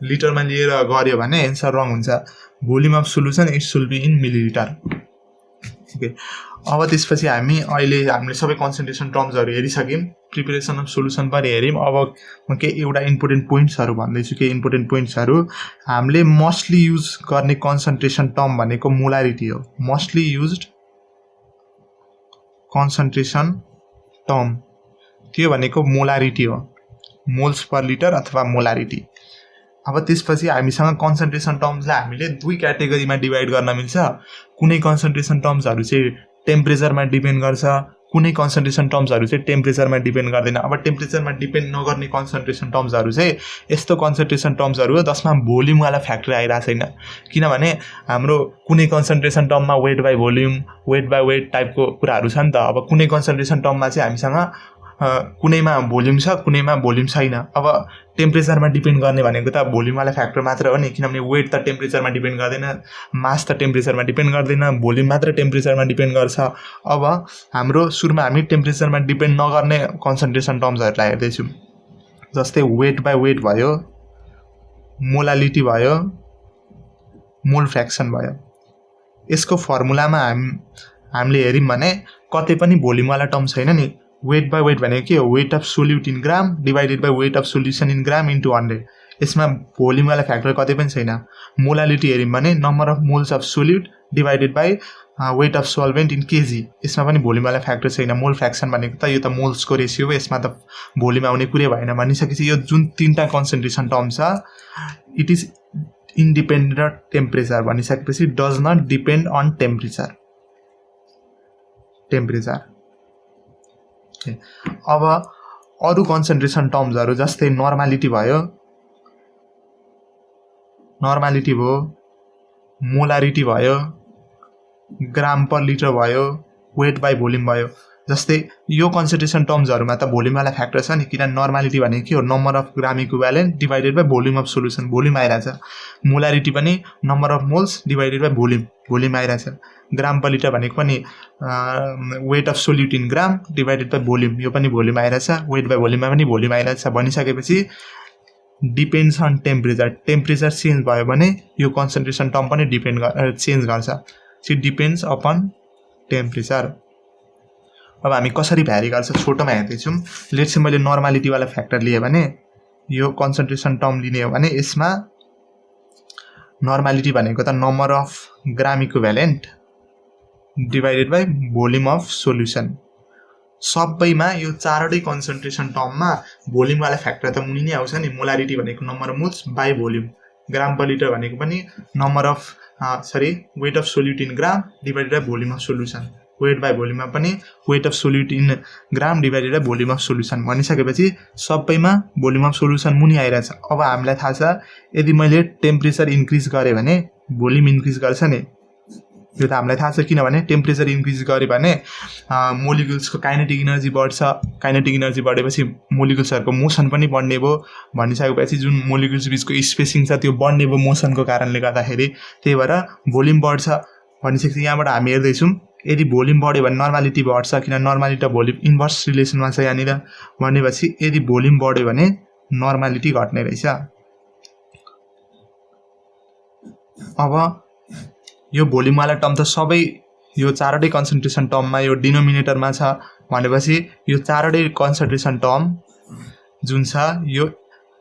लिटरमा लिएर गर्यो भने एन्सर रङ हुन्छ। Volume of solution it should be in millilitre. Okay, अब त्यसपछि हामीले सबै कन्सन्ट्रेसन टर्म्सहरु हेरिसक्यौं, प्रिपरेसन अफ सोल्युसन पनि हेर्यौं। अब म के एउटा इम्पोर्टेन्ट पोइन्ट्सहरु भन्दै छु। के इम्पोर्टेन्ट पोइन्ट्सहरु हामीले मोस्टली युज गर्ने कन्सन्ट्रेसन टर्म भनेको मोलारिटी हो। मोस्टली युज्ड कन्सन्ट्रेसन टर्म त्यो भनेको मोलारिटी हो, मोल्स पर लिटर अथवा मोलारिटी। अब त्यसपछि हामीसँग कन्सन्ट्रेसन टर्म्सलाई हामीले दुई क्याटेगोरीमा डिभाइड गर्न मिल्छ। कुनै कन्सन्ट्रेसन टर्म्सहरु चाहिँ टेम्परेचरमा डिपेन्ड गर्छ, कुनै कन्सन्ट्रेसन टर्म्सहरु चाहिँ टेम्परेचरमा डिपेन्ड गर्दैन। अब टेम्परेचरमा डिपेन्ड नगर्ने कन्सन्ट्रेसन टर्म्सहरु चाहिँ यस्तो कन्सन्ट्रेसन टर्म्सहरु हो जसमा भोल्युम वाला फ्याक्टर आइरहेको छैन। किनभने हाम्रो कुनै कन्सन्ट्रेसन टर्ममा weight by volume, weight by weight टाइपको कुराहरु छ नि त। अब कुनै कन्सन्ट्रेसन टर्ममा चाहिँ हामीसँग कुनैमा भोल्युम छ कुनैमा भोल्युम छैन। अब टेम्परेचरमा डिपेन्ड गर्ने भनेको त भोल्युम वाला फ्याक्टर मात्र हो नि, किनभने वेट त टेम्परेचरमा डिपेन्ड गर्दैन, मास त टेम्परेचरमा डिपेन्ड गर्दैन, भोल्युम मात्र टेम्परेचरमा डिपेन्ड गर्छ। अब हाम्रो सुरुमा हामी टेम्परेचरमा डिपेन्ड नगर्ने कन्सन्ट्रेसन टर्म्सहरुलाई हेर्दै छौं, जस्तै वेट बाइ वेट भयो, मोलालिटी भयो, मोल फ्र्याक्सन भयो। यसको फर्मुलामा हामीले हेर्यौं भने कतै पनि भोल्युम वाला टर्म छैन नि। वेट बाइ वेट भनेको के हो? Weight of solute in gram divided by weight of solution in gram into 100। यसमा भोल्युम वाला फ्याक्टर कतै पनि छैन। मोलालिटी हेर्यौं भने number of moles of solute divided by weight of solvent in KG, यसमा पनि भोल्युम वाला फ्याक्टर छैन। मोल फ्र्याक्सन भनेको त यो त मोल्सको रेशियो हो, यसमा त भोल्युम आउने कुरै भएन। भनिसकेपछि यो जुन तीनटा कन्सन्ट्रेसन टर्म छ इट इज इन्डिपेन्डेन्ट टेम्परेचर भनिसकेपछि does not depend on temperature. अब अरु कन्सन्ट्रेसन टर्म्सहरु जस्तै नर्मालिटी भयो, मोलारिटी भयो, ग्राम पर लिटर भयो, वेट बाइ भोल्युम भयो। जस्तै यो कन्सन्ट्रेसन टर्म्सहरुमा त भोल्युम वाला फ्याक्टर छ नि, किन नर्मालिटी भनेको के हो? Number of gram equivalent divided by volume of solution, volume आइराछ। मोलारिटी पनि number of moles divided by volume आइराछ। ग्राम पर लिटर भनेको पनि weight of solute in gram divided by volume, यो पनि भोल्युम आइराछ। वेट बाइ भोल्युममा पनि भोल्युम आइराछ। भनिसकेपछि depends on temperature. Temperature change भयो भने यो कन्सन्ट्रेसन टर्म पनि चेन्ज गर्छ। It depends upon temperature. अब हामी कसरी भ्यारी गर्छ छोटोमा हेर्दै छौं। लेट्स से मैले नर्मालिटी वाला फ्याक्टर लिए भने यो कन्सन्ट्रेसन टर्म लिने हो भने यसमा नर्मालिटी भनेको त number of gram equivalent divided by volume of solution. सबैमा यो चारवटै कन्सन्ट्रेसन टर्ममा भोल्युम वाला फ्याक्टर त मुनि नै आउँछ नि। मोलारिटी भनेको number of moles by volume, gram per litre भनेको पनि number of weight of solute in gram divided by volume of solution. Weight by भोल्युममा पनि weight of solute in gram divided by volume of solution. भनिसकेपछि सबैमा भोल्युम अफ सोल्युसन मुनि आइराछ। अब हामीलाई थाहा छ यदि मैले टेम्परेचर इन्क्रिज गरे भने भोल्युम इन्क्रिज गर्छ नि, यो त हामीलाई थाहा छ। किनभने टेम्परेचर इन्क्रिज गरे भने मोलिक्युल्सको काइनेटिक एनर्जी बढ्छ। काइनेटिक एनर्जी बढेपछि मोलिक्युल्सहरुको मोसन पनि बढ्ने भयो। भनिसकेपछि जुन मोलिक्युल्स बीचको स्पेसिङ छ त्यो बढ्ने भयो मोसनको कारणले गर्दाखेरि, त्यही भएर भोल्युम बढ्छ। भनिसकेपछि यहाँबाट हामी हेर्दै छौं यदि भोल्युम बढ्यो भने नर्मालिटी बढ्छ, किन नर्मालिटी र भोल्युम इन्भर्स रिलेसनमा छ यहाँनिर। भनेपछि यदि भोल्युम बढ्यो भने नर्मालिटी घट्ने रहेछ। अब यो भोल्युमवाला टर्म त सबै यो चारवटै कन्सन्ट्रेसन टर्ममा यो डिनोमिनेटरमा छ भनेपछि यो चारवटै कन्सन्ट्रेसन टर्म जुन छ यो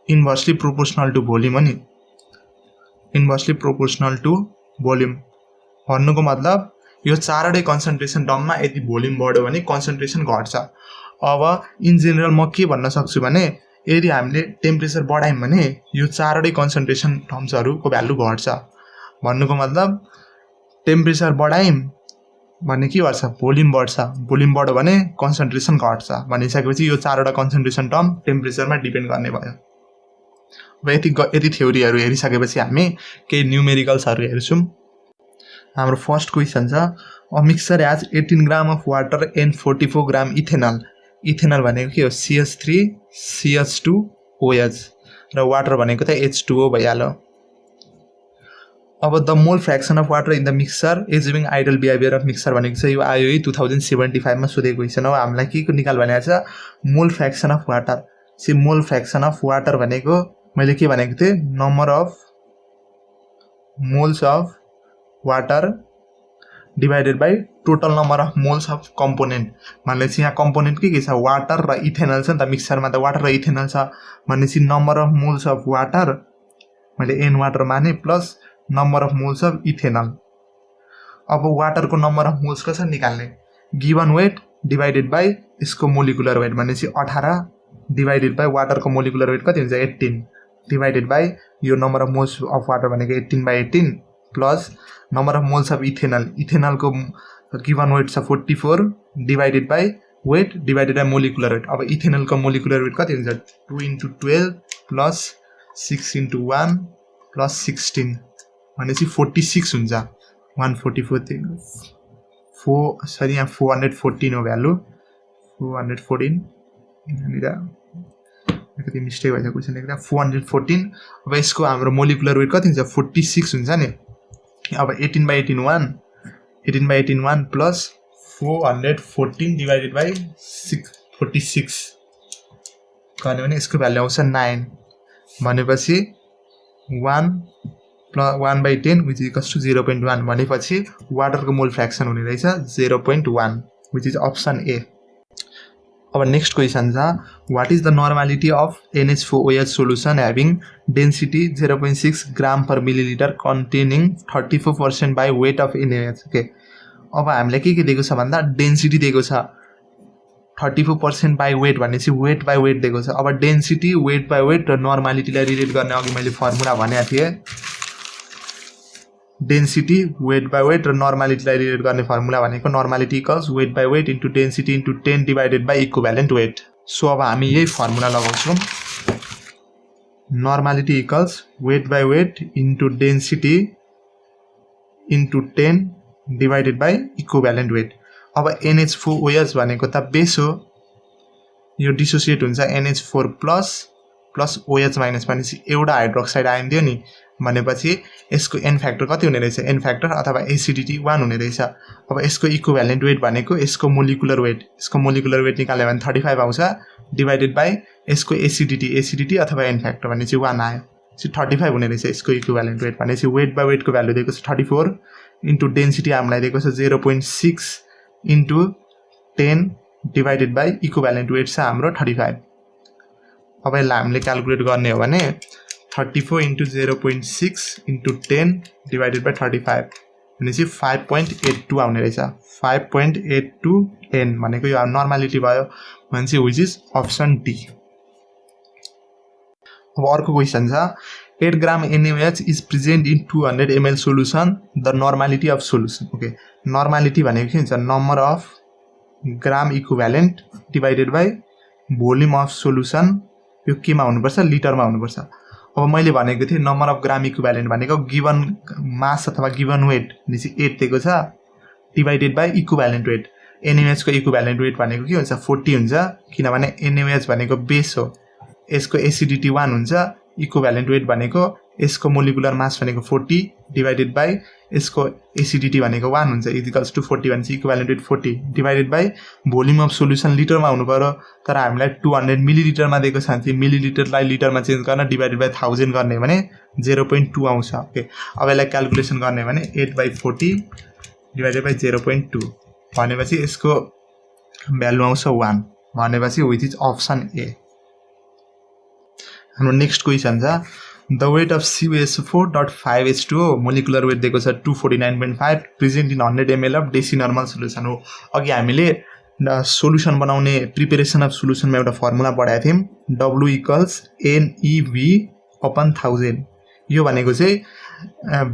इन्भर्सली प्रोपोर्सनल टु भोल्युम हो नि, इन्भर्सली प्रोपोर्सनल टु भोल्युम भन्नुको मतलब यो चारवटै कन्सन्ट्रेसन टर्ममा यदि भोल्युम बढ्यो भने कन्सन्ट्रेसन घट्छ। अब इन जेनरल म के भन्न सक्छु भने यदि हामीले टेम्परेचर बढायौँ भने यो चारवटै कन्सन्ट्रेसन टर्म्सहरूको भ्यालु घट्छ। भन्नुको मतलब टेम्परेचर बढायौँ भने के गर्छ, भोल्युम बढ्छ, भोल्युम बढ्यो भने कन्सन्ट्रेसन घट्छ भनिसकेपछि यो चारवटा कन्सन्ट्रेसन टर्म टेम्परेचरमा डिपेन्ड गर्ने भयो। अब यति थ्योरीहरू हेरिसकेपछि हामी केही न्युमेरिकल्सहरू हेर्छौँ। हाम्रो फर्स्ट क्वेसन छ a mixture has 18 gram of water and 44 gram ethanol. Ethanol भनेको के हो, CH3 CH2 OH र वाटर भनेको त H2O भइहाल्यो। अब the mole fraction of water in the mixture assuming ideal behaviour of mixture भनेको चाहिँ यो आयो 2075 मा सोधेको क्वेसन हो। हामीलाई के को निकाल भनेको छ, मोल फ्र्याक्सन अफ वाटर। सी मोल फ्र्याक्सन अफ वाटर भनेको मैले के भनेको थिएँ, number of moles of water divided by total number of moles of component. भनेपछि यहाँ कम्पोनेन्ट के छ, वाटर र इथेनल छ नि त, मिक्सचरमा त वाटर र इथेनल छ भनेपछि number of moles of water मैले एन वाटर माने plus number of moles of ethanol. अब वाटरको नम्बर अफ मोल्स कसरी निकाल्ने, गिवन वेट डिवाइडेड बाई यसको मोलिकुलर वेट भनेपछि 18 डिवाइडेड बाई वाटरको मोलिकुलर वेट कति हुन्छ 18 डिवाइडेड बाई यो number of moles of water भनेको 18/18 plus number of moles of ethanol, इथेनलको गिवन वेट छ 44 divided by weight divided by molecular weight. अब इथेनलको मोलिकुलर वेट कति हुन्छ 2 × 12 प्लस 6 × 1 प्लस 16 भनेपछि 46 हुन्छ। 144 सरी यहाँ 414 हो भ्यालु, 414 यहाँनिर कति मिस्टेक भइसक्यो क्वेसन लेख्दा 414। अब यसको हाम्रो मोलिकुलर वेट कति हुन्छ 46 हुन्छ नि। अब 18/18 1 प्लस 414 डिवाइडेड बाई 46 गर्ने भने यसको भ्यालु आउँछ 9 भनेपछि 1/10 विच इक्वल्स टु 0.1 भनेपछि वाटरको मोल फ्र्याक्सन हुने रहेछ 0.1 विच इज अप्सन ए। अब नेक्स्ट क्वेसन छ what is the normality of NH4OH solution having density 0.6 gram per millilitre containing 34% by weight of NaOH। Okay, अब हामीलाई के दिएको छ भन्दा डेन्सिटी दिएको छ 34% बाई वेट भनेपछि वेट बाई वेट दिएको छ। अब डेन्सिटी वेट बाई वेट र नर्मालिटीलाई रिलेट गर्ने अघि मैले फर्मुला भनेको थिएँ, डेन्सिटी वेट बाई वेट र नर्मालिटीलाई रिलेट गर्ने फर्मुला भनेको normality equals weight by weight into density into 10 divided by equivalent weight. So अब हामी यही फर्मुला लगाउँछौँ, normality equals weight by weight into density into 10 divided by equivalent weight. अब NH4OH भनेको त बेस हो, यो डिसोसिएट हुन्छ NH4 प्लस OH माइनस भनेपछि एउटा हाइड्रोक्साइड आयन दियो नि भनेपछि यसको एन फ्याक्टर कति हुने रहेछ, एन फ्याक्टर अथवा एसिडिटी 1 हुने रहेछ। अब यसको इक्विभ्यालेन्ट वेट भनेको यसको मोलिकुलर वेट निकाल्यो भने 35 आउँछ डिवाइडेड बाई यसको एसिडिटी अथवा एन फ्याक्टर भनेपछि 1 आयो, 35 हुने रहेछ यसको इक्विभ्यालेन्ट वेट भनेपछि वेट बाई वेटको भ्यालु दिएको छ 34 इन्टु डेन्सिटी हामीलाई दिएको छ 0.6 into 10 divided by equivalent weight छ हाम्रो 35। अब यसलाई हामीले क्यालकुलेट गर्ने हो भने 34 इन्टु 0.6 इन्टु 10 डिवाइडेड बाई 35 भनेपछि 5.82 आउने रहेछ। 5.82 n भनेको यो नर्मालिटी भयो भनेपछि विच इज अप्सन डी। अब अर्को क्वेसन छ 8 ग्राम NaOH is present in 200 ml solution the normality of solution. Okay, normality भनेको के हुन्छ, number of gram equivalent divided by volume of solution, यो केमा हुनुपर्छ, लिटरमा हुनुपर्छ। अब मैले भनेको थिएँ नम्बर अफ ग्राम इक्विभ्यालेन्ट भनेको गिवन मास अथवा गिवन वेट भनेपछि 8 दिएको छ divided by equivalent weight. NaOH को इक्विभ्यालेन्ट वेट भनेको के हुन्छ 40 हुन्छ, किनभने NaOH भनेको बेस हो, यसको एसिडिटी 1 हुन्छ, इक्विभ्यालेन्ट वेट भनेको यसको मोलिकुलर मास भनेको 40 डिवाइडेड बाई यसको एसिडिटी भनेको 1 हुन्छ इक्वल्स टु 40 भनेपछि equivalent with 40 divided by volume of solution लिटरमा हुनु पर्यो तर हामीलाई 200 मिलिलिटरमा दिएको छ भने मिलिलिटरलाई लिटरमा चेन्ज गर्न डिवाइडेड बाई 1000 गर्ने भने 0.2 आउँछ ओके अब यसलाई क्याल्कुलेसन गर्ने भने 8/40 डिवाइडेड बाई 0.2 भनेपछि यसको भ्यालु आउँछ 1 भनेपछि विच इज अप्सन ए हाम्रो नेक्स्ट क्वेसन छ the weight of CuSO4.5H2O molecular weight दिएको छ 249.5 present in 100 ml of deci normal solution हो अघि हामीले सोल्युसन बनाउने प्रिपेरेसन अफ सोल्युसनमा एउटा फर्मुला पढाएको थियौं W इक्वल्स NEV/1000 यो भनेको चाहिँ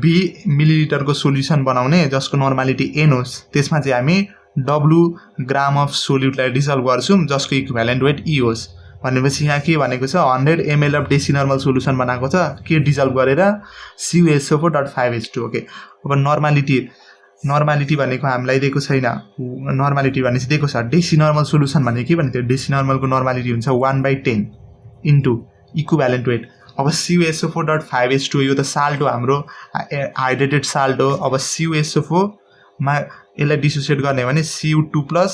B मिलिलिटरको सोल्युसन बनाउने जसको नर्मालिटी n होस् त्यसमा चाहिँ हामी W ग्राम अफ सोल्युटलाई डिसल्भ गर्छौं जसको इक्विभ्यालेन्ट वेट E होस् भनेपछि यहाँ के भनेको छ 100 ml of deci normal solution बनाएको छ के डिसल्भ गरेर CuSO4.5H2 ओके अब नर्मालिटी भनेको हामीलाई दिएको छैन नर्मालिटी भनेपछि दिएको छ डेसी नर्मल सोल्युसन भने के भन्थ्यो डेसी नर्मलको नर्मालिटी हुन्छ 1/10 इन्टु इक्विभ्यालेन्ट वेट अब CuSO4.5H2 यो त साल्ट हो हाम्रो हाइड्रेटेड साल्ट हो अब CuSO4 मा यसलाई डिसोसिएट गर्ने भने Cu2 प्लस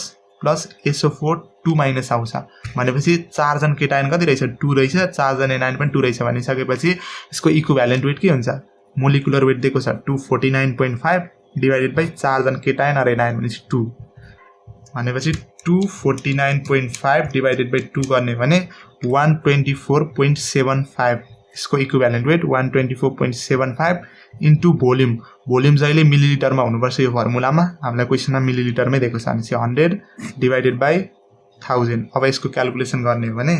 SO4 2 माइनस आउँछ भनेपछि चार्जन केटायन कति रहेछ 2 रहेछ चार्जन एनायन पनि 2 रहेछ भनिसकेपछि यसको इक्विभ्यालेन्ट वेट के हुन्छ मोलिकुलर वेट दिएको छ 249.5 डिवाइडेड बाइ चार्जन केटायन र एनायन भनेपछि 2 भनेपछि 249.5 डिवाइडेड बाइ 2 गर्ने भने 124.75 यसको इक्विभ्यालेन्ट वेट 124.75 इन्टु भोल्युम जहिले मिलिलिटरमा हुनुपर्छ यो फर्मुलामा हामीलाई क्वेसनमा मिलिलिटरमै दिएको छ भने 100 डिवाइडेड बाइ 1000 अब यसको क्याल्कुलेसन गर्ने हो भने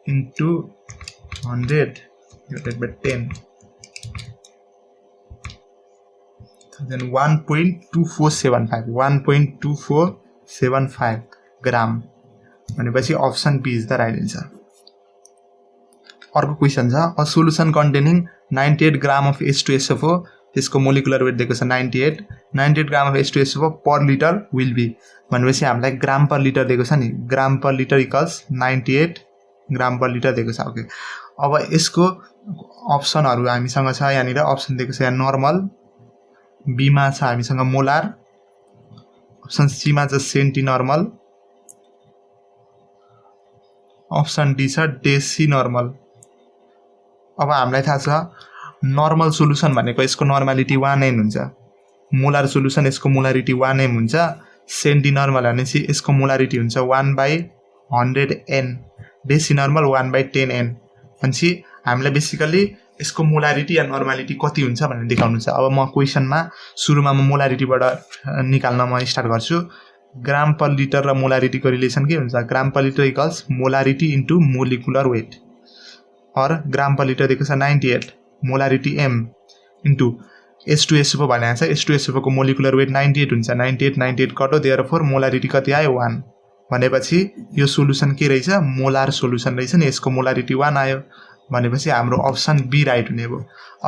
into 100 divided by 10 then 1.2475 gram भनेपछि option B is the right answer अर्को क्वेसन छ a solution containing 98 gram of H2SO4 त्यसको मोलिकुलर वेट दिएको छ 98 gram of H2SO4 per litre will be भनेपछि हामीलाई ग्राम पर लिटर दिएको छ नि gram per litre equals 98 gram per litre दिएको छ ओके अब यसको अप्सनहरु हामीसँग छ यहाँनिर अप्सन दिएको छ यहाँ नर्मल बी मा छ हामीसँग मोलार अप्सन सी मा छ सेन्टी नर्मल अप्सन डी छ डेसी नर्मल अब हामीलाई थाहा छ नर्मल सोल्युसन भनेको यसको नर्मालिटी 1n हुन्छ मोलार सोल्युसन यसको मोलारिटी 1m हुन्छ सेन्टी नर्मल भनेपछि यसको मोलारिटी हुन्छ 1/100n डेसी नर्मल 1/10n भनेपछि हामीलाई बेसिकली यसको मोलारिटी या नर्मालिटी कति हुन्छ भनेर देखाउनु छ अब म क्वेसनमा सुरुमा म मोलारिटीबाट निकाल्न म स्टार्ट गर्छु ग्राम पर लिटर र मोलारिटीको रिलेसन के हुन्छ gram per litre equals molarity into molecular weight और ग्राम पर लिटर दिएको छ 98 मोलारिटी m इन्टु H2SO4 भनेको छ H2SO4 को मोलिकुलर वेट 98 हुन्छ 98 कटो देयरफोर मोलारिटी कति आयो 1 भनेपछि यो सोल्युसन के रहेछ मोलार सोल्युसन रहेछ नि यसको मोलारिटी 1 आयो भनेपछि हाम्रो अप्सन बी राइट हुने भयो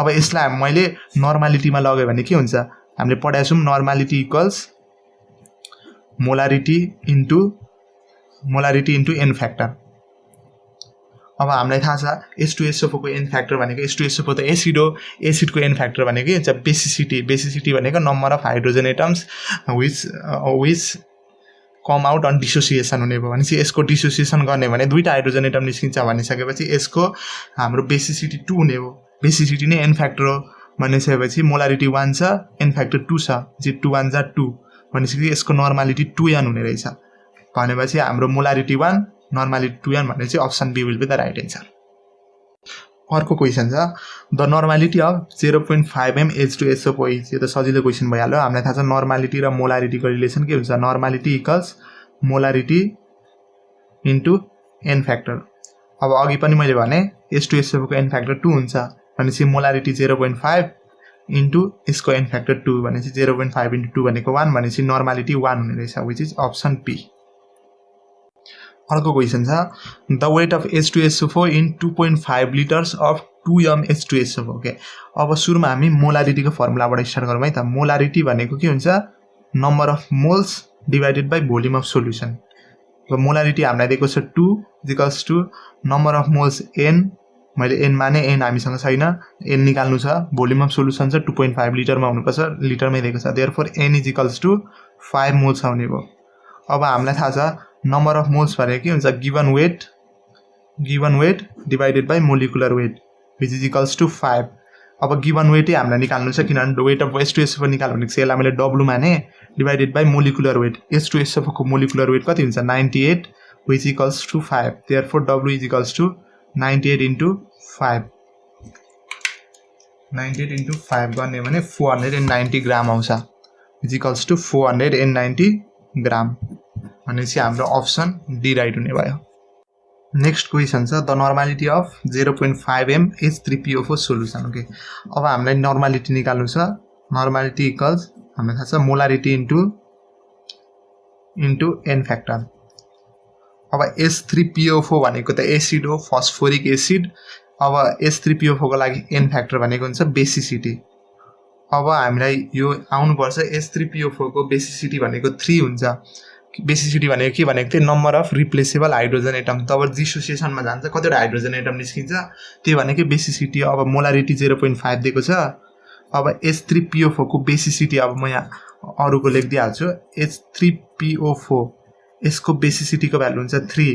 अब यसलाई मैले नर्मालिटीमा लगे भने के हुन्छ हामीले पढाएको छौं normality equals molarity into n factor अब हामीलाई थाहा छ H2SO4 को n फ्याक्टर भनेको H2SO4 त एसिड हो एसिड को n फ्याक्टर भनेको के हुन्छ बेसिसिटी भनेको number of hydrogen atoms which come out on dissociation हुने भयो भनेपछि यसको डिसोसिएसन गर्ने भने दुईटा हाइड्रोजन एटम निस्किन्छ भनिसकेपछि यसको हाम्रो बेसिसिटी 2 हुने हो बेसिसिटी नै n फ्याक्टर हो भनिसकेपछि मोलारिटी 1 छ n फ्याक्टर 2 छ जे 2 1 जा 2 भनेपछि यसको नर्मालिटी 2n हुने रहेछ भनेपछि हाम्रो मोलारिटी 1 नर्मालिटी 2n भनेपछि option B will be the right answer अर्को क्वेसन छ the normality of 0.5m H2SO4 यो त सजिलो क्वेसन भइहाल्यो हामीलाई थाहा छ नर्मालिटी र मोलारिटीको रिलेसन के हुन्छ normality equals molarity into n factor अब अघि पनि मैले भने H2SO4 को n फ्याक्टर 2 हुन्छ भनेपछि मोलारिटी 0.5 इन्टु यसको n फ्याक्टर 2 भनेपछि 0.5 इन्टु 2 भनेको 1 भनेपछि नर्मालिटी 1 हुने रहेछ व्हिच इज अप्सन बी अर्को क्वेसन छ the weight of H2SO4 in 2.5 litres of 2m H2SO4 okay अब सुरुमा हामी मोलारिटीको फर्मुलाबाट स्टार्ट गरौँ है त मोलारिटी भनेको के हुन्छ number of moles divided by volume of solution र मोलारिटी हामीलाई दिएको छ 2 equals to number of moles n मैले n माने n हामीसँग छैन n निकाल्नु छ भोल्युम अफ सोलुसन छ 2.5 लिटरमा हुनुपर्छ लिटरमै दिएको छ therefore n equals to 5 moles आउने भयो अब हामीलाई थाहा छ नम्बर अफ मोल्स भनेको के हुन्छ given weight divided by molecular weight which is equals to 5 अब गिवन वेटै हामीलाई निकाल्नु छ किनभने वेट अफ H2SO4 निकाल्नु भनेको छ यसलाई मैले W माने divided by molecular weight H2SO4 को मोलिकुलर वेट कति हुन्छ 98 which equals to 5 therefore W is equals to 98 into 5 98 into 5 गर्ने भने 490 ग्राम आउँछ which equals to 490 ग्राम भनेपछि हाम्रो अप्सन डी राइट हुने भयो नेक्स्ट क्वेशन छ the normality of 0.5 m H3PO4 solution okay अब हामीलाई नर्मालिटी निकाल्नु छ नर्मालिटी इक्वल्स हामीलाई थाहा छ मोलारिटी इन्टु n फ्याक्टर अब H3PO4 भनेको त एसिड हो फस्फोरिक एसिड अब H3PO4 को लागि n फ्याक्टर भनेको हुन्छ बेसिसिटी अब हामीलाई यो आउनु पर्छ H3PO4 को बेसिसिटी भनेको 3 हुन्छ बेसिसिटी भनेको के भनेको थियो number of replaceable hydrogen atom तब डिसोसिएसनमा जान्छ कतिवटा हाइड्रोजन एटम निस्किन्छ त्यो भनेको बेसिसिटी अब मोलारिटी 0.5 दिएको छ अब H3PO4 को बेसिसिटी अब म यहाँ अरुको लेख्दिहाल्छु H3PO4 यसको बेसिसिटी को भ्यालु हुन्छ 3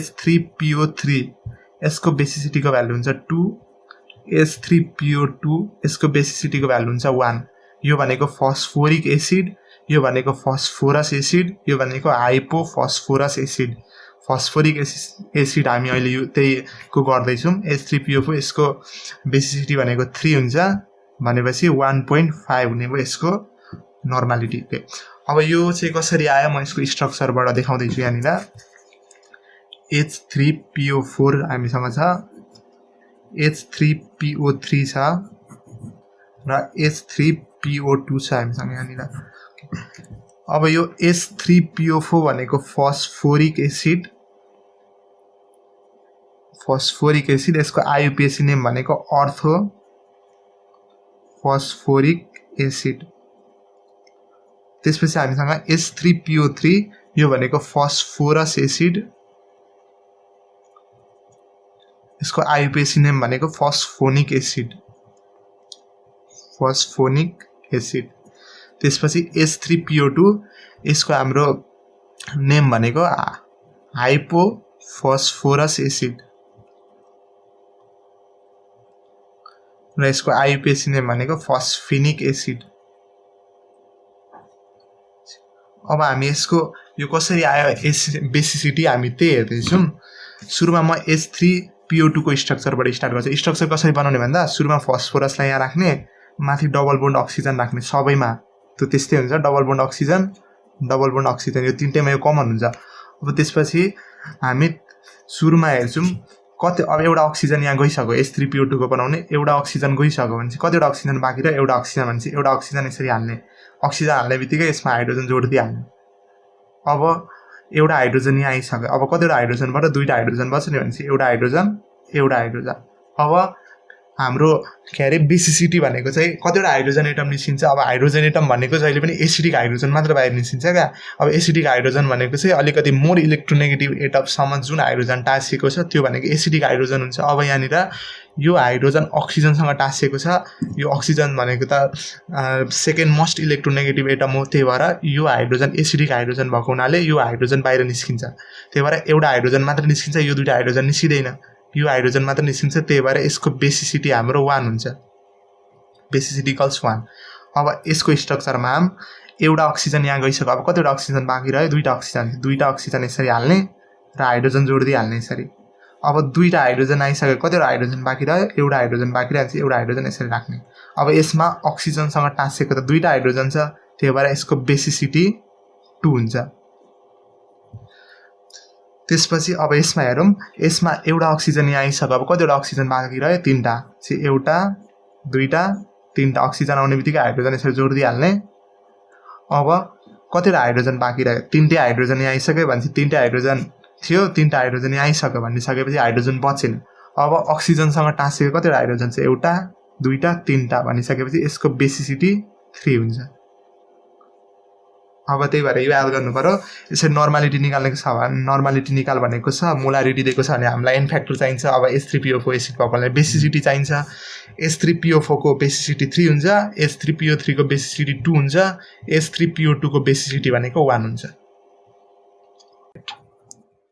H3PO3 यसको बेसिसिटी को भ्यालु हुन्छ 2 H3PO2 यसको बेसिसिटी को भ्यालु हुन्छ 1 यो भनेको फस्फोरिक एसिड यो भनेको फस्फोरस एसिड यो भनेको हाइपोफस्फोरस एसिड फस्फोरिक एसिड हामी अहिले यो त्यही को गर्दै छौं H3PO4 यसको बेसिसिटी भनेको 3 हुन्छ भनेपछि 1.5 हुने भयो यसको नर्मालिटी अब यो चाहिँ कसरी आयो म यसको स्ट्रक्चरबाट देखाउँदै छु यहाँनिर H3PO4 हामीसँग छ H3PO3 छ र H3PO2 छ हामीसँग यहाँनिर अब यो H3PO4 भनेको फस्फोरिक एसिड यसको आईयुपीएसी नेम भनेको अर्थो फस्फोरिक एसिड त्यसपछि हामीसँग H3PO3 यो भनेको फस्फोरस एसिड यसको आईयुपीएसी नेम भनेको फस्फोनिक एसिड त्यसपछि H3PO2 यसको हाम्रो नेम भनेको हाइपोफस्फोरस एसिड र यसको आईयुपीएसी नेम भनेको फस्फिनिक एसिड अब हामी यसको यो कसरी आयो बेसिसिटी हामी त्यही हेर्दै छौं सुरुमा म H3PO2 को स्ट्रक्चरबाट स्टार्ट गर्छु स्ट्रक्चर कसरी बनाउने भन्दा सुरुमा फस्फोरसलाई यहाँ राख्ने माथि डबल बोन्ड अक्सिजन राख्ने सबैमा त्यो त्यस्तै हुन्छ डबल बोन्ड अक्सिजन यो तीनटैमा यो कमन हुन्छ अब त्यसपछि हामी सुरुमा हेर्छौं कति अब एउटा अक्सिजन यहाँ गइसक्यो H3PO2 को बनाउने एउटा अक्सिजन गइसक्यो भने चाहिँ कतिवटा अक्सिजन बाँकी र एउटा अक्सिजन भने चाहिँ एउटा अक्सिजन यसरी हाल्ने अक्सिजन हाल्नेबित्तिकै यसमा हाइड्रोजन जोड्दै हाल्ने अब एउटा हाइड्रोजन यहाँ आइसक्यो अब कतिवटा हाइड्रोजनबाट दुईटा हाइड्रोजन बच्छ नि भने चाहिँ एउटा हाइड्रोजन अब हाम्रो के अरे बेसिसिटी भनेको चाहिँ कतिवटा हाइड्रोजन एटम निस्किन्छ अब हाइड्रोजन एटम भनेको जहिले पनि एसिडिक हाइड्रोजन मात्र बाहिर निस्किन्छ क्या अब एसिडिक हाइड्रोजन भनेको चाहिँ अलिकति मोर इलेक्ट्रोनेगेटिभ एटमसम्म जुन हाइड्रोजन टाँसिएको छ त्यो भनेको एसिडिक हाइड्रोजन हुन्छ अब यहाँनिर यो हाइड्रोजन अक्सिजनसँग टाँसिएको छ यो अक्सिजन भनेको त सेकेन्ड मोस्ट इलेक्ट्रोनेगेटिभ एटम हो त्यही भएर यो हाइड्रोजन एसिडिक हाइड्रोजन भएको हुनाले यो हाइड्रोजन बाहिर निस्किन्छ त्यही भएर एउटा हाइड्रोजन मात्र निस्किन्छ यो दुईटा हाइड्रोजन निस्किदैन यो हाइड्रोजन मात्र निस्किन्छ त्यही भएर यसको बेसिसिटी हाम्रो 1 हुन्छ बेसिसिटी इक्वल्स 1 अब यसको स्ट्रक्चरमा एउटा अक्सिजन यहाँ गइसक्यो अब कतिवटा अक्सिजन बाँकी रह्यो दुईटा अक्सिजन यसरी हाल्ने र हाइड्रोजन जोड्दै हाल्ने यसरी अब दुईटा हाइड्रोजन आइसक्यो कतिवटा हाइड्रोजन बाँकी रह्यो एउटा हाइड्रोजन बाँकी रहेछ एउटा हाइड्रोजन यसरी राख्ने अब यसमा अक्सिजनसँग टाँसेको त दुईटा हाइड्रोजन छ त्यही भएर यसको बेसिसिटी 2 हुन्छ त्यसपछि अब यसमा हेरौं यसमा एउटा अक्सिजन यहाँ आइसक्यो अब कतिवटा अक्सिजन बाँकी रह्यो तीनटा चाहिँ एउटा दुईटा तीनटा अक्सिजन आउनेबित्तिकै हाइड्रोजन यसरी जोड्दै हाल्ने अब कतिवटा हाइड्रोजन बाँकी रह्यो तीनटै हाइड्रोजन यहाँ आइसक्यो भने चाहिँ तीनटै हाइड्रोजन थियो तीनटा हाइड्रोजन यहाँ आइसक्यो भनिसकेपछि हाइड्रोजन बचेन अब अक्सिजनसँग टाँसेको कतिवटा हाइड्रोजन चाहिँ एउटा दुईटा तीनटा भनिसकेपछि यसको बेसिसिटी 3 हुन्छ अब त्यही भएर यो याद गर्नु पर्यो। यसरी नर्मालिटी निकाल्नेको छ भने नर्मालिटी निकाल भनेको छ, मोलारिटी दिएको छ भने हामीलाई एन फ्याक्टर चाहिन्छ। अब H3PO4 एसिड भएकोलाई बेसिसिटी चाहिन्छ। H3PO4 को बेसिसिटी 3 हुन्छ, H3PO3 को बेसिसिटी 2 हुन्छ, H3PO2 को बेसिसिटी भनेको 1 हुन्छ।